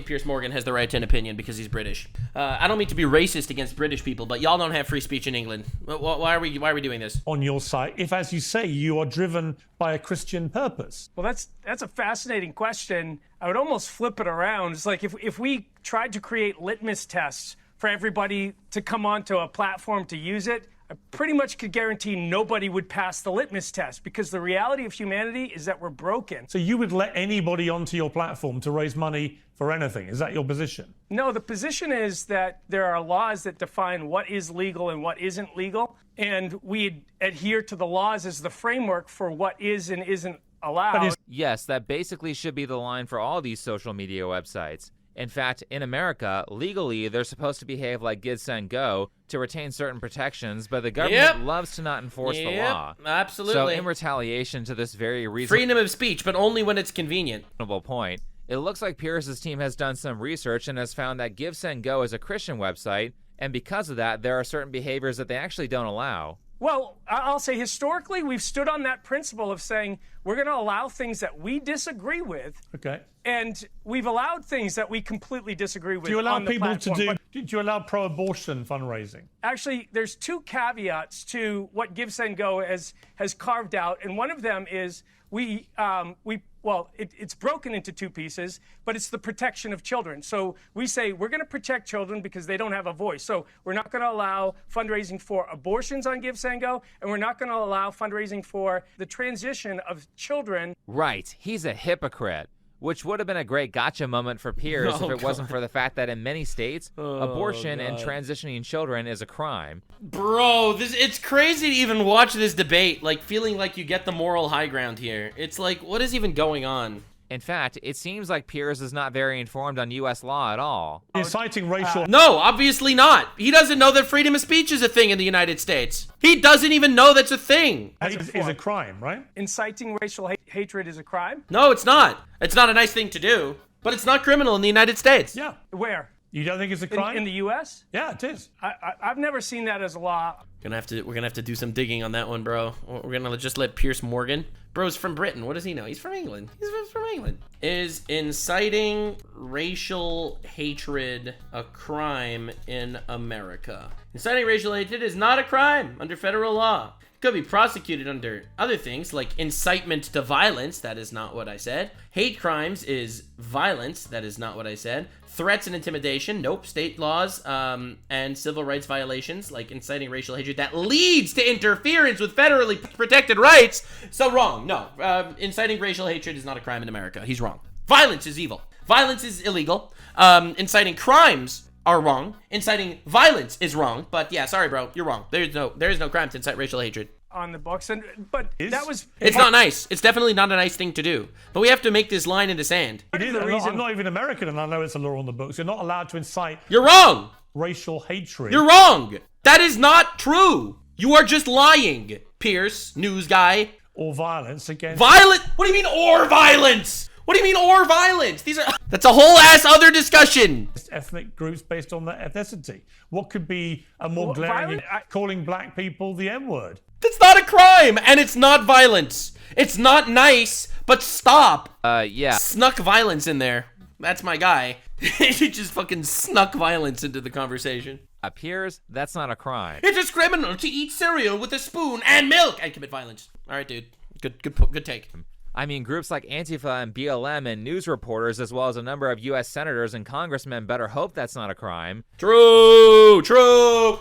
Piers Morgan has the right to an opinion because he's British. I don't mean to be racist against British people, but y'all don't have free speech in England. Why are we doing this? On your site, if, as you say, you are driven by a Christian purpose. Well, that's a fascinating question. I would almost flip it around. It's like if we tried to create litmus tests for everybody to come onto a platform to use it, I pretty much could guarantee nobody would pass the litmus test, because the reality of humanity is that we're broken. So you would let anybody onto your platform to raise money for anything? Is that your position? No, the position is that there are laws that define what is legal and what isn't legal, and we adhere to the laws as the framework for what is and isn't allowed. Yes, that basically should be the line for all these social media websites. In fact, in America, legally, they're supposed to behave like Give, Send, Go to retain certain protections, but the government loves to not enforce the law. Absolutely. So in retaliation to this very reasonable freedom of speech, but only when it's convenient. Point, it looks like Piers' team has done some research and has found that Give, Send, Go is a Christian website, and because of that, there are certain behaviors that they actually don't allow. Well, I'll say historically, we've stood on that principle of saying we're going to allow things that we disagree with. Okay. And we've allowed things that we completely disagree with. Do you allow on the people to platform. do you allow pro-abortion fundraising? Actually, there's two caveats to what Give, Send, Go has carved out, and one of them is it's broken into two pieces, but it's the protection of children. So we say we're going to protect children because they don't have a voice. So we're not going to allow fundraising for abortions on Give, Send, Go, and we're not going to allow fundraising for the transition of children. Right. He's a hypocrite. Which would have been a great gotcha moment for Piers if it wasn't for the fact that in many states, abortion and transitioning children is a crime. Bro, it's crazy to even watch this debate, like feeling like you get the moral high ground here. It's like, what is even going on? In fact, it seems like Piers is not very informed on U.S. law at all. Inciting racial... No, obviously not. He doesn't know that freedom of speech is a thing in the United States. He doesn't even know that's a thing. Is a crime, right? Inciting racial hatred is a crime? No, it's not. It's not a nice thing to do, but it's not criminal in the United States. Yeah. Where? You don't think it's a crime? In the U.S.? Yeah, it is. I've never seen that as a law. We're gonna have to do some digging on that one, bro. We're gonna just let Piers Morgan. Bro's from Britain. What does he know? He's from England. He's from England. Is inciting racial hatred a crime in America? Inciting racial hatred is not a crime under federal law. It could be prosecuted under other things like incitement to violence. That is not what I said. Hate crimes is violence. That is not what I said. Threats and intimidation, nope. State laws and civil rights violations like inciting racial hatred that leads to interference with federally protected rights. So wrong. No, inciting racial hatred is not a crime in America. He's wrong. Violence is evil. Violence is illegal. Inciting crimes are wrong. Inciting violence is wrong. But yeah, sorry, bro, you're wrong. There is no crime to incite racial hatred on the books, but that was... It's not nice. It's definitely not a nice thing to do. But we have to make this line in the sand. It is. I'm not even American, and I know it's a law on the books. You're not allowed to incite... You're wrong! Racial hatred. You're wrong! That is not true! You are just lying, Piers, news guy. Or violence against... What do you mean, or violence? What do you mean, or violence? That's a whole ass other discussion. Ethnic groups based on their ethnicity. What could be a more glaring... calling black people the N-word? That's not a crime, and it's not violence. It's not nice, but stop. Yeah. Snuck violence in there. That's my guy. He just fucking snuck violence into the conversation. Piers, that's not a crime. It is criminal to eat cereal with a spoon and milk and commit violence. All right, dude. Good take. I mean, groups like Antifa and BLM and news reporters, as well as a number of U.S. senators and congressmen better hope that's not a crime. True.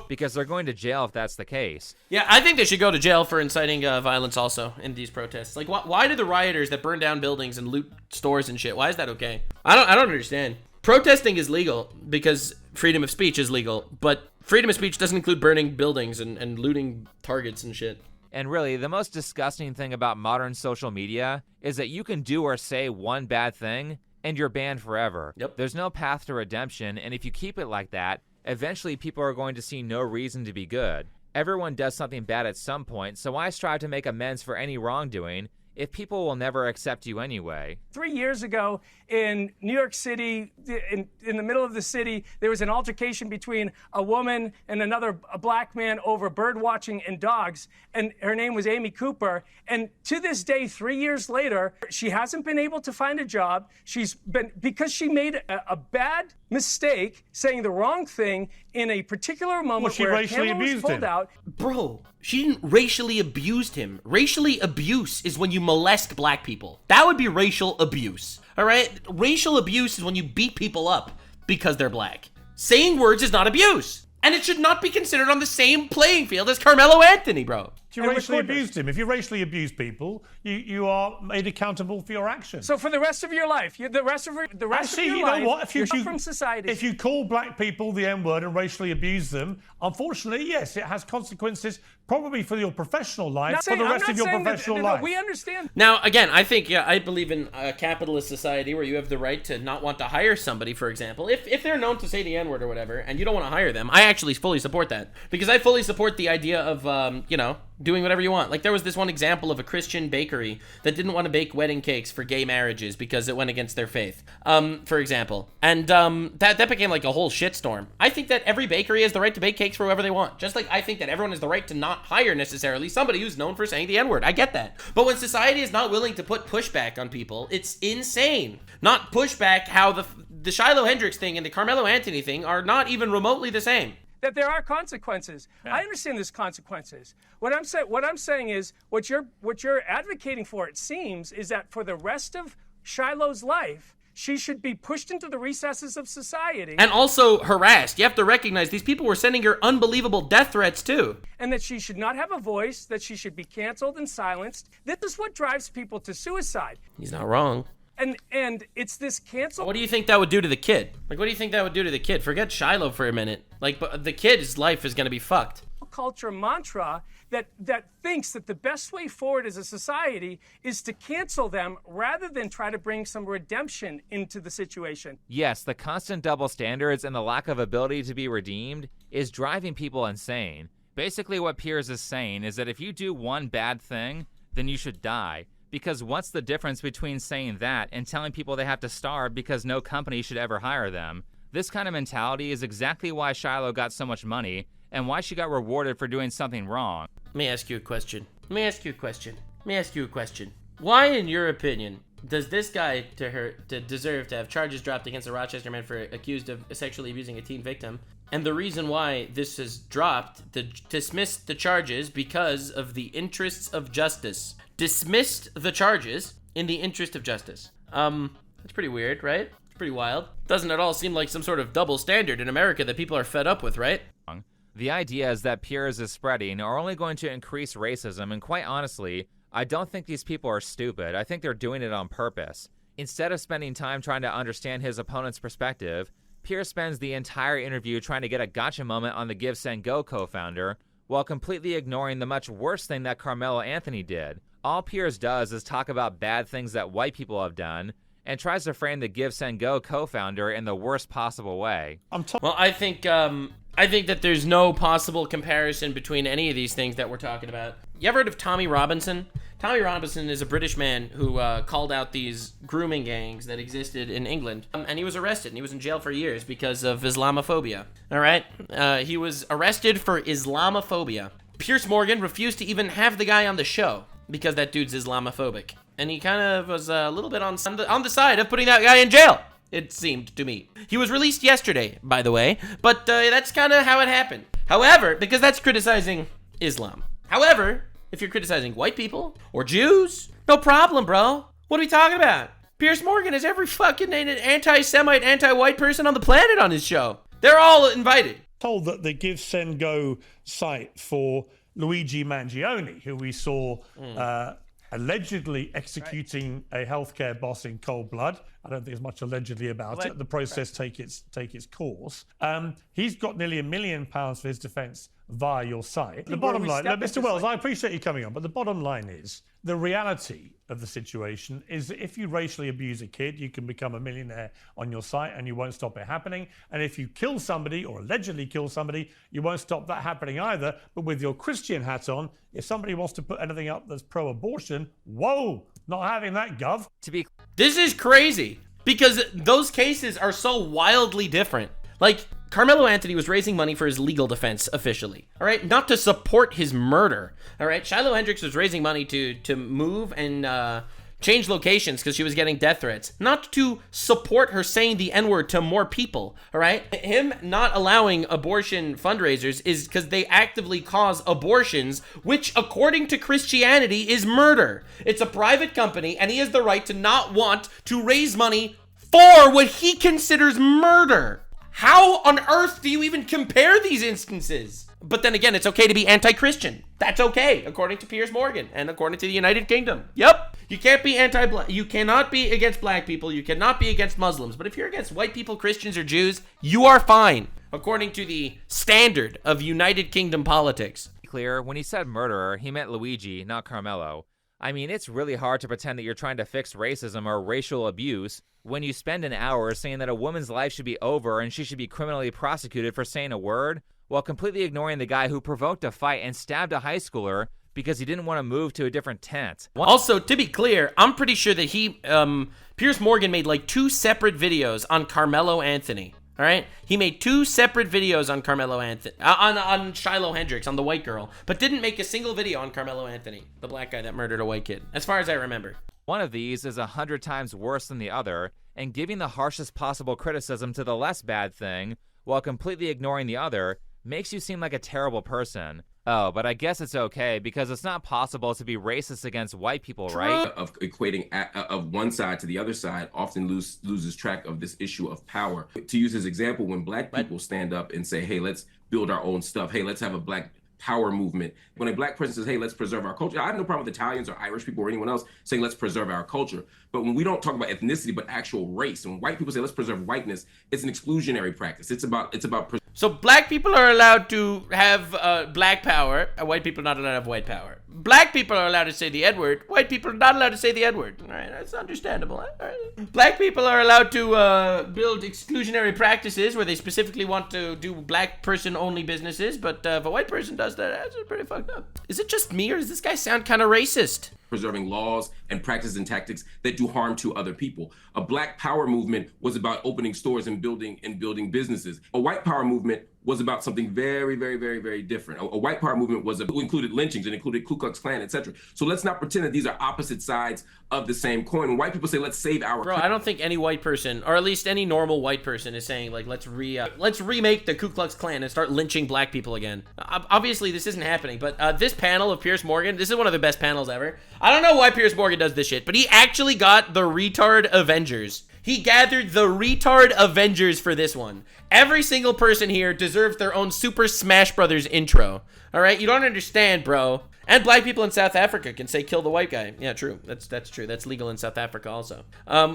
Because they're going to jail if that's the case. Yeah, I think they should go to jail for inciting violence also in these protests. Like, why do the rioters that burn down buildings and loot stores and shit, why is that okay? I don't understand. Protesting is legal because freedom of speech is legal, but freedom of speech doesn't include burning buildings and looting targets and shit. And really, the most disgusting thing about modern social media is that you can do or say one bad thing and you're banned forever. Yep. There's no path to redemption, and if you keep it like that, eventually people are going to see no reason to be good. Everyone does something bad at some point, so I strive to make amends for any wrongdoing, if people will never accept you anyway? 3 years ago in New York City, in the middle of the city, there was an altercation between a woman and a black man over bird watching and dogs, and her name was Amy Cooper. And to this day, 3 years later, she hasn't been able to find a job. Because she made a bad mistake saying the wrong thing in a particular moment she where racially a camera was abused pulled him. out. Bro, she didn't racially abuse him. Racially abuse is when you molest black people. That would be racial abuse. All right? Racial abuse is when you beat people up because they're black. Saying words is not abuse. And it should not be considered on the same playing field as Karmelo Anthony, bro. If you racially abused him, if you racially abuse people, you are made accountable for your actions. So for the rest of your life, Actually, of your you life, know what? you're from society. If you call black people the N-word and racially abuse them, unfortunately, yes, it has consequences probably for your professional life, for the rest of your professional life. We understand. Now, again, I think, I believe in a capitalist society where you have the right to not want to hire somebody, for example. If they're known to say the N-word or whatever, and you don't want to hire them, I actually fully support that. Because I fully support the idea of, doing whatever you want. Like, there was this one example of a Christian bakery that didn't want to bake wedding cakes for gay marriages because it went against their faith, for example. And that became like a whole shitstorm. I think that every bakery has the right to bake cakes for whoever they want. Just like I think that everyone has the right to not hire necessarily somebody who's known for saying the N-word. I get that. But when society is not willing to put pushback on people, it's insane. Not pushback how the Shiloh Hendricks thing and the Karmelo Anthony thing are not even remotely the same. That there are consequences. Yeah. I understand there's consequences. What I'm saying is what you're advocating for, it seems, is that for the rest of Shiloh's life, she should be pushed into the recesses of society. And also harassed. You have to recognize these people were sending her unbelievable death threats too. And that she should not have a voice, that she should be canceled and silenced. This is what drives people to suicide. He's not wrong. And it's this cancel. What do you think that would do to the kid? Like, what do you think that would do to the kid? Forget Shiloh for a minute. Like, but the kid's life is going to be fucked. Culture mantra that thinks that the best way forward as a society is to cancel them rather than try to bring some redemption into the situation. Yes, the constant double standards and the lack of ability to be redeemed is driving people insane. Basically, what Piers is saying is that if you do one bad thing, then you should die. Because what's the difference between saying that and telling people they have to starve because no company should ever hire them? This kind of mentality is exactly why Shiloh got so much money and why she got rewarded for doing something wrong. Let me ask you a question. Why, in your opinion, does this guy deserve to have charges dropped against a Rochester man accused of sexually abusing a teen victim? And the reason why this is dropped, dismissed the charges because of the interests of justice. Dismissed the charges in the interest of justice. That's pretty weird, right? It's pretty wild. Doesn't at all seem like some sort of double standard in America that people are fed up with, right? The ideas that Piers is spreading are only going to increase racism, and quite honestly, I don't think these people are stupid. I think they're doing it on purpose. Instead of spending time trying to understand his opponent's perspective, Piers spends the entire interview trying to get a gotcha moment on the Give, Send, Go co-founder, while completely ignoring the much worse thing that Karmelo Anthony did. All Piers does is talk about bad things that white people have done, and tries to frame the Give, Send, Go co-founder in the worst possible way. Well, I think that there's no possible comparison between any of these things that we're talking about. You ever heard of Tommy Robinson? Tommy Robinson is a British man who called out these grooming gangs that existed in England. And he was arrested, and he was in jail for years because of Islamophobia. All right? He was arrested for Islamophobia. Piers Morgan refused to even have the guy on the show because that dude's Islamophobic. And he kind of was a little bit on the side of putting that guy in jail, it seemed to me. He was released yesterday, by the way, but that's kind of how it happened. However, because that's criticizing Islam. However, if you're criticizing white people or Jews, no problem, bro. What are we talking about? Piers Morgan has every fucking anti-Semite, anti-white person on the planet on his show. They're all invited. Told that the Give, Send, Go site for Luigi Mangione, who we saw allegedly executing a healthcare boss in cold blood. I don't think there's much allegedly about it. The process take its course. He's got nearly £1 million for his defence via your site. The where bottom we line, step Mr. into Wells, I appreciate you coming on, but the bottom line is the reality of the situation is that if you racially abuse a kid, you can become a millionaire on your site and you won't stop it happening. And if you kill somebody or allegedly kill somebody, you won't stop that happening either. But with your Christian hat on, if somebody wants to put anything up that's pro-abortion, whoa, not having that, Gov. This is crazy because those cases are so wildly different. Like, Karmelo Anthony was raising money for his legal defense officially, all right? Not to support his murder, all right? Shiloh Hendricks was raising money to move and change locations because she was getting death threats, not to support her saying the N-word to more people, all right? Him not allowing abortion fundraisers is because they actively cause abortions, which according to Christianity is murder. It's a private company and he has the right to not want to raise money for what he considers murder. How on earth do you even compare these instances? But then again, it's okay to be anti-Christian. That's okay, according to Piers Morgan and according to the United Kingdom. Yep. You can't be anti-black. You cannot be against black people. You cannot be against Muslims. But if you're against white people, Christians, or Jews, you are fine, according to the standard of United Kingdom politics. Clear, when he said murderer, he meant Luigi, not Karmelo. I mean, it's really hard to pretend that you're trying to fix racism or racial abuse when you spend an hour saying that a woman's life should be over and she should be criminally prosecuted for saying a word, while completely ignoring the guy who provoked a fight and stabbed a high schooler because he didn't want to move to a different tent. Also, to be clear, I'm pretty sure that Piers Morgan made like 2 separate videos on Karmelo Anthony. All right, he made 2 separate videos on Karmelo Anthony, on Shiloh Hendricks, on the white girl, but didn't make a single video on Karmelo Anthony, the black guy that murdered a white kid, as far as I remember. One of these is 100 times worse than the other, and giving the harshest possible criticism to the less bad thing while completely ignoring the other makes you seem like a terrible person. Oh, but I guess it's okay because it's not possible to be racist against white people, right? Of equating of one side to the other side often loses track of this issue of power. To use his example, when black people stand up and say, hey, let's build our own stuff. Hey, let's have a black power movement. When a black person says, hey, let's preserve our culture, I have no problem with Italians or Irish people or anyone else saying, let's preserve our culture. But when we don't talk about ethnicity, but actual race, and when white people say, let's preserve whiteness, it's an exclusionary practice. It's about So black people are allowed to have black power, and white people are not allowed to have white power. Black people are allowed to say the N-word, white people are not allowed to say the N-word. All right, that's understandable. All right. Black people are allowed to build exclusionary practices where they specifically want to do black person-only businesses, but if a white person does that, that's pretty fucked up. Is it just me, or does this guy sound kind of racist? Preserving laws and practices and tactics that do harm to other people. A black power movement was about opening stores and building businesses. A white power movement was about something very, very, very, very different. A white power movement included lynchings and included Ku Klux Klan, etc. So let's not pretend that these are opposite sides of the same coin. When white people say, let's save our Bro, I don't think any white person, or at least any normal white person, is saying, like, let's remake the Ku Klux Klan and start lynching black people again. Obviously, this isn't happening, but this panel of Piers Morgan, this is one of the best panels ever. I don't know why Piers Morgan does this shit, but he actually got the retard Avengers. He gathered the retard Avengers for this one. Every single person here deserves their own Super Smash Brothers intro. All right, you don't understand, bro. And black people in South Africa can say kill the white guy. Yeah, true. That's true. That's legal in South Africa also.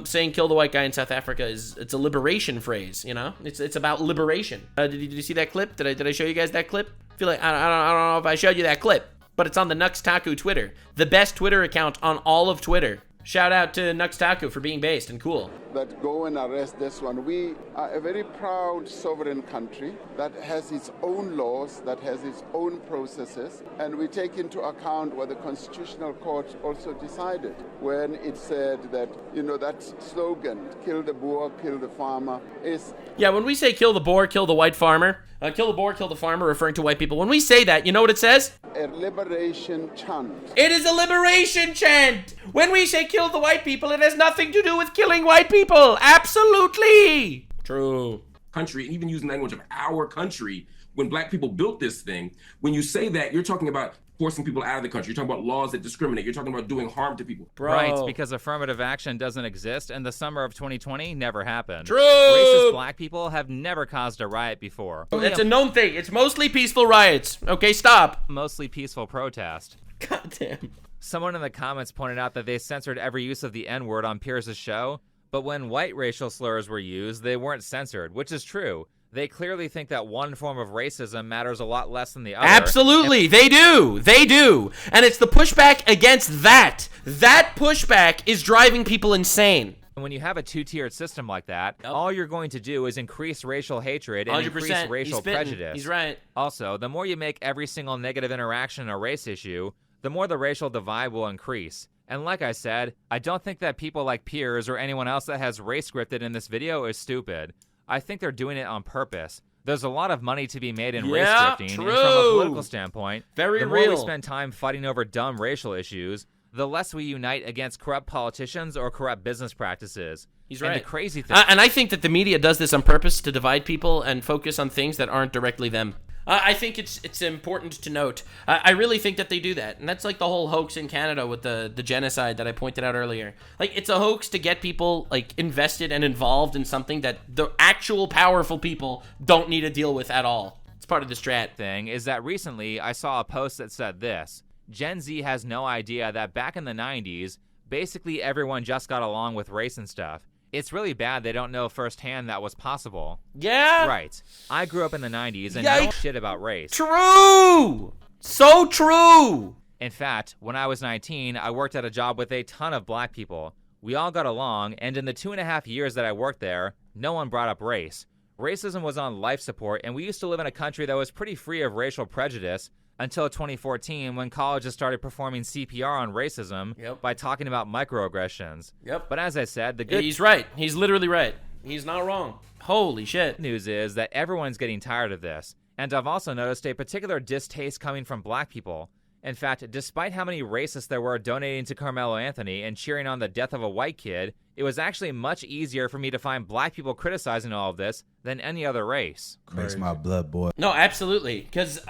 Saying kill the white guy in South Africa it's a liberation phrase, you know? It's about liberation. Did you see that clip? Did I show you guys that clip? I feel like I don't know if I showed you that clip, but it's on the Taku Twitter, the best Twitter account on all of Twitter. Shout out to Taku for being based and cool. That go and arrest this one. We are a very proud sovereign country that has its own laws, that has its own processes, and we take into account what the Constitutional Court also decided when it said that, you know, that slogan, kill the Boer, kill the farmer, is... Yeah, when we say kill the Boer, kill the white farmer, kill the Boer, kill the farmer, referring to white people, when we say that, you know what it says? A liberation chant. It is a liberation chant! When we say kill the white people, it has nothing to do with killing white people! Absolutely! True. Country, and even using language of our country, when black people built this thing, when you say that, you're talking about forcing people out of the country. You're talking about laws that discriminate. You're talking about doing harm to people. Bro. Right, because affirmative action doesn't exist, and the summer of 2020 never happened. True! Racist black people have never caused a riot before. It's a known thing. It's mostly peaceful riots. Okay, stop. Mostly peaceful protest. Goddamn. Someone in the comments pointed out that they censored every use of the N-word on Piers' show, but when white racial slurs were used, they weren't censored, which is true. They clearly think that one form of racism matters a lot less than the other. Absolutely, they do. They do. And it's the pushback against that. That pushback is driving people insane. When you have a two-tiered system like that, all you're going to do is increase racial hatred and 100%. increase racial prejudice. He's right. Also, the more you make every single negative interaction a race issue, the more the racial divide will increase. And like I said, I don't think that people like Piers or anyone else that has race scripted in this video is stupid. I think they're doing it on purpose. There's a lot of money to be made in race scripting, true. and from a political standpoint, Very the more real. we spend time fighting over dumb racial issues, the less we unite against corrupt politicians or corrupt business practices. He's and right. the crazy thing, and I think that the media does this on purpose to divide people and focus on things that aren't directly them. I think it's important to note. I really think that they do that. And that's like the whole hoax in Canada with the genocide that I pointed out earlier. Like, it's a hoax to get people, like, invested and involved in something that the actual powerful people don't need to deal with at all. It's part of the strat. thing is that recently I saw a post that said this: Gen Z has no idea that back in the 90s, basically everyone just got along with race and stuff. It's really bad they don't know firsthand that was possible. Yeah. Right. I grew up in the 90s and know shit about race. True. So true. In fact, when I was 19, I worked at a job with a ton of black people. We all got along, and in the 2.5 years that I worked there, no one brought up race. Racism was on life support, and we used to live in a country that was pretty free of racial prejudice until 2014, when colleges started performing CPR on racism by talking about microaggressions. But as I said, the good He's right. He's literally right. He's not wrong. Holy shit. news is that everyone's getting tired of this. And I've also noticed a particular distaste coming from black people. In fact, despite how many racists there were donating to Karmelo Anthony and cheering on the death of a white kid, it was actually much easier for me to find black people criticizing all of this than any other race. Makes my blood boil. No, absolutely. Because,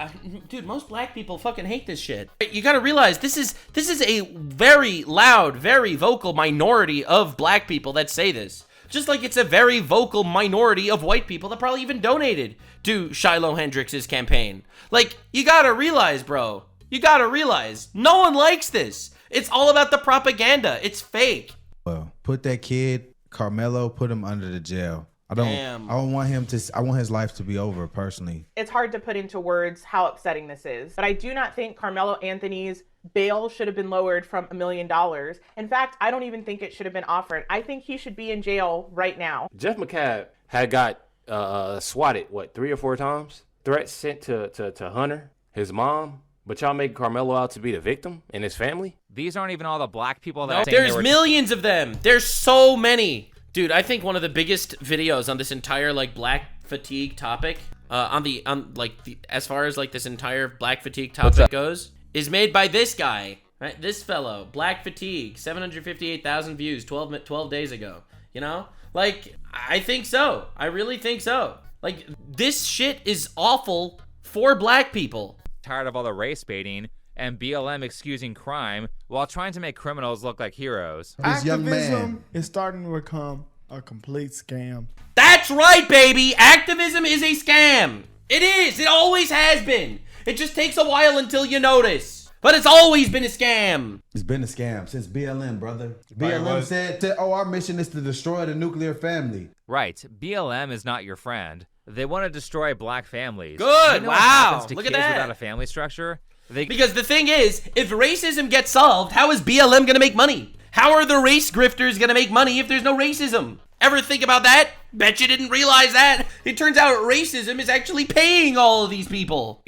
dude, most black people fucking hate this shit. You gotta realize this is a very loud, very vocal minority of black people that say this. Just like it's a very vocal minority of white people that probably even donated to Shiloh Hendricks' campaign. Like, you gotta realize, bro. You gotta realize, no one likes this. It's all about the propaganda. It's fake. Well, put that kid, Karmelo, put him under the jail. I don't want him to. I want his life to be over personally. It's hard to put into words how upsetting this is, but I do not think Karmelo Anthony's bail should have been lowered from $1 million. In fact, I don't even think it should have been offered. I think he should be in jail right now. Jeff McCabe had got swatted, 3 or 4 times? Threats sent to Hunter, his mom. But y'all make Karmelo out to be the victim and his family? These aren't even all the black people that There's millions of them. There's so many. Dude, I think one of the biggest videos on this entire, like, black fatigue topic, as far as, like, this entire black fatigue topic goes, is made by this guy, right? This fellow, Black Fatigue, 758,000 views 12 days ago, you know? Like, I think so. I really think so. Like, this shit is awful for black people. Tired of all the race baiting and BLM excusing crime while trying to make criminals look like heroes. This young man Activism is starting to become a complete scam. That's right, baby. Activism is a scam. It is. It always has been. It just takes a while until you notice. But it's always been a scam. It's been a scam since BLM, brother. BLM said, our mission is to destroy the nuclear family. Right. BLM is not your friend. They want to destroy black families. Good. You know wow. What happens to Look kids at that. without a family structure? Because the thing is, if racism gets solved, how is BLM going to make money? How are the race grifters going to make money if there's no racism? Ever think about that? Bet you didn't realize that. It turns out racism is actually paying all of these people.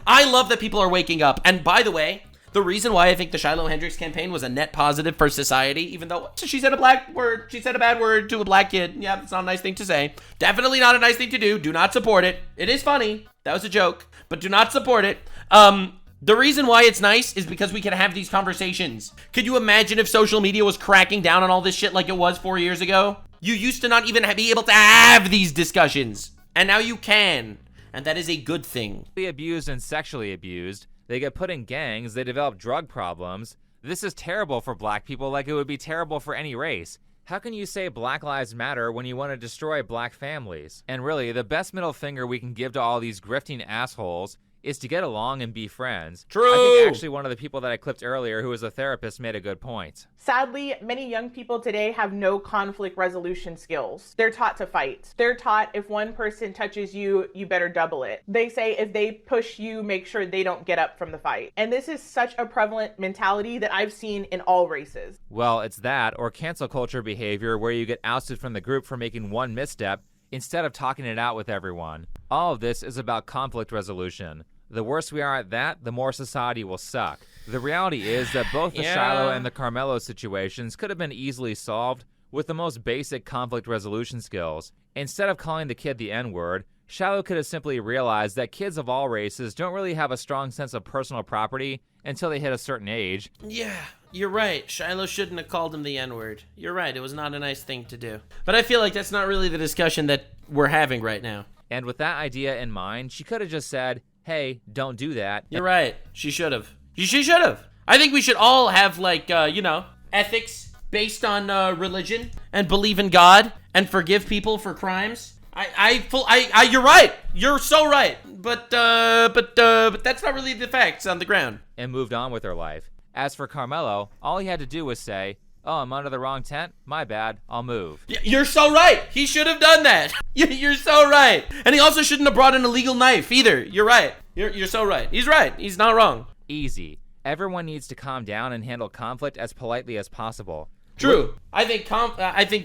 I love that people are waking up. And by the way, the reason why I think the Shiloh Hendricks campaign was a net positive for society, even though she said a bad word to a black kid. Yeah, it's not a nice thing to say. Definitely not a nice thing to do. Do not support it. It is funny. That was a joke. But do not support it. The reason why it's nice is because we can have these conversations. Could you imagine if social media was cracking down on all this shit like it was 4 years ago? You used to not even be able to have these discussions. And now you can. And that is a good thing. Abused and sexually abused. They get put in gangs. They develop drug problems. This is terrible for black people like it would be terrible for any race. How can you say Black Lives Matter when you want to destroy black families? And really, the best middle finger we can give to all these grifting assholes is to get along and be friends. True. I think actually one of the people that I clipped earlier who was a therapist made a good point. Sadly, many young people today have no conflict resolution skills. They're taught to fight. They're taught if one person touches you, you better double it. They say if they push you, make sure they don't get up from the fight. And this is such a prevalent mentality that I've seen in all races. Well, it's that or cancel culture behavior where you get ousted from the group for making one misstep instead of talking it out with everyone. All of this is about conflict resolution. The worse we are at that, the more society will suck. The reality is that both the Shiloh and the Karmelo situations could have been easily solved with the most basic conflict resolution skills. Instead of calling the kid the N-word, Shiloh could have simply realized that kids of all races don't really have a strong sense of personal property until they hit a certain age. Yeah, you're right. Shiloh shouldn't have called him the N-word. You're right, it was not a nice thing to do. But I feel like that's not really the discussion that we're having right now. And with that idea in mind, she could have just said, hey, don't do that. You're right. She should have. She should have. I think we should all have, like, ethics based on religion and believe in God and forgive people for crimes. You're right. You're so right. But that's not really the facts on the ground. And moved on with her life. As for Karmelo, all he had to do was say, oh, I'm under the wrong tent? My bad. I'll move. You're so right. He should have done that. You're so right. And he also shouldn't have brought an illegal knife either. You're right. You're so right. He's right. He's not wrong. Easy. Everyone needs to calm down and handle conflict as politely as possible. True. I think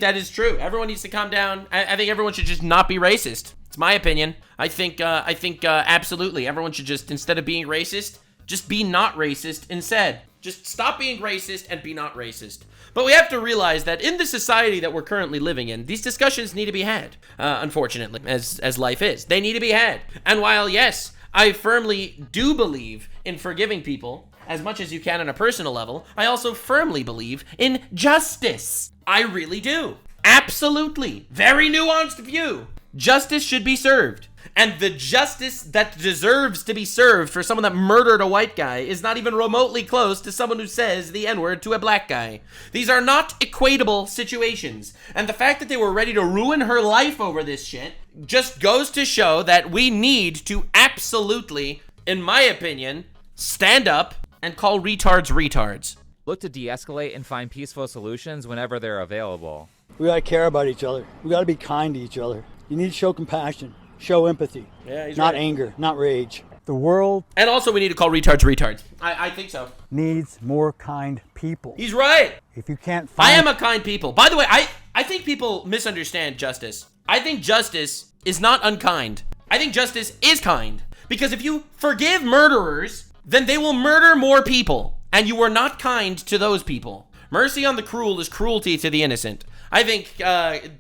that is true. Everyone needs to calm down. I think everyone should just not be racist. It's my opinion. I think absolutely everyone should just, instead of being racist, just be not racist instead. Just stop being racist and be not racist. But we have to realize that in the society that we're currently living in, these discussions need to be had, unfortunately, as life is. They need to be had. And while, yes, I firmly do believe in forgiving people as much as you can on a personal level, I also firmly believe in justice. I really do. Absolutely. Very nuanced view. Justice should be served. And the justice that deserves to be served for someone that murdered a white guy is not even remotely close to someone who says the N-word to a black guy. These are not equatable situations. And the fact that they were ready to ruin her life over this shit just goes to show that we need to absolutely, in my opinion, stand up and call retards retards. Look to de-escalate and find peaceful solutions whenever they're available. We gotta care about each other. We gotta be kind to each other. You need to show compassion. Show empathy, not anger, not rage. The world... And also we need to call retards retards. I think so. ...needs more kind people. He's right. If you can't find... I am a kind people. By the way, I think people misunderstand justice. I think justice is not unkind. I think justice is kind. Because if you forgive murderers, then they will murder more people. And you are not kind to those people. Mercy on the cruel is cruelty to the innocent. I think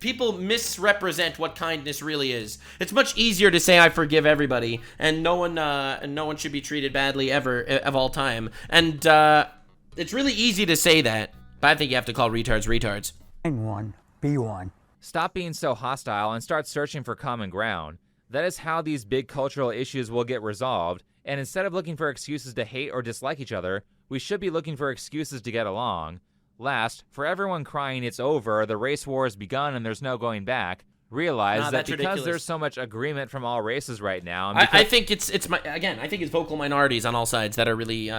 people misrepresent what kindness really is. It's much easier to say I forgive everybody, and no one should be treated badly ever of all time. And it's really easy to say that, but I think you have to call retards retards. Find one, be one. Stop being so hostile and start searching for common ground. That is how these big cultural issues will get resolved. And instead of looking for excuses to hate or dislike each other, we should be looking for excuses to get along. Last, for everyone crying it's over, the race war has begun and there's no going back, realize that because ridiculous. There's so much agreement from all races right now. And I think it's vocal minorities on all sides that are really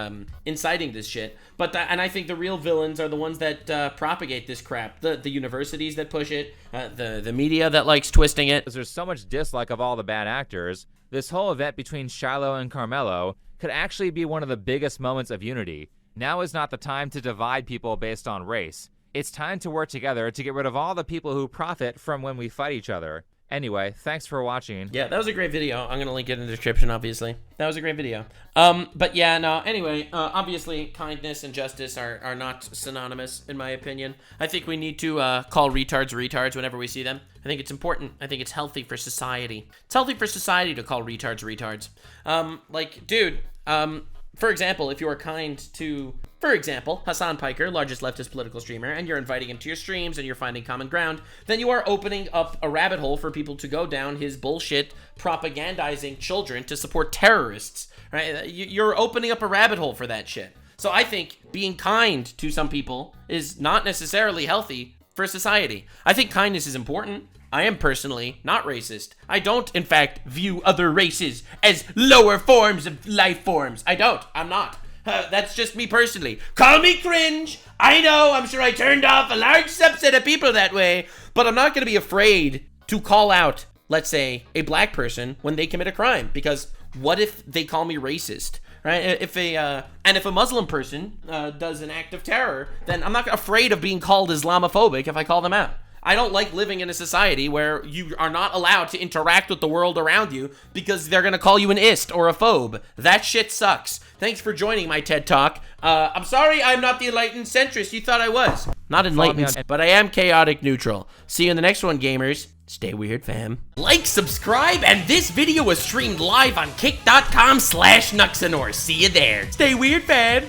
inciting this shit. And I think the real villains are the ones that propagate this crap. The universities that push it, the media that likes twisting it. There's so much dislike of all the bad actors. This whole event between Shiloh and Karmelo could actually be one of the biggest moments of unity. Now is not the time to divide people based on race. It's time to work together to get rid of all the people who profit from when we fight each other. Anyway, thanks for watching. Yeah, that was a great video. I'm going to link it in the description, obviously. That was a great video. But yeah, no, anyway, obviously, kindness and justice are not synonymous, in my opinion. I think we need to call retards retards whenever we see them. I think it's important. I think it's healthy for society. It's healthy for society to call retards retards. For example, if you are kind to, for example, Hasan Piker, largest leftist political streamer, and you're inviting him to your streams and you're finding common ground, then you are opening up a rabbit hole for people to go down his bullshit propagandizing children to support terrorists, right? You're opening up a rabbit hole for that shit. So I think being kind to some people is not necessarily healthy for society. I think kindness is important, I am personally not racist. I don't, in fact, view other races as lower forms of life forms. I don't. I'm not. That's just me personally. Call me cringe. I know, I'm sure I turned off a large subset of people that way, but I'm not going to be afraid to call out, let's say, a black person when they commit a crime, because what if they call me racist? Right? If a Muslim person does an act of terror, then I'm not afraid of being called Islamophobic if I call them out. I don't like living in a society where you are not allowed to interact with the world around you because they're gonna call you an ist or a phobe. That shit sucks. Thanks for joining my TED Talk. I'm sorry I'm not the enlightened centrist you thought I was. Not enlightened, but I am chaotic neutral. See you in the next one, gamers. Stay weird, fam. Like, subscribe, and this video was streamed live on kick.com/Nuxanor. See you there. Stay weird, fam.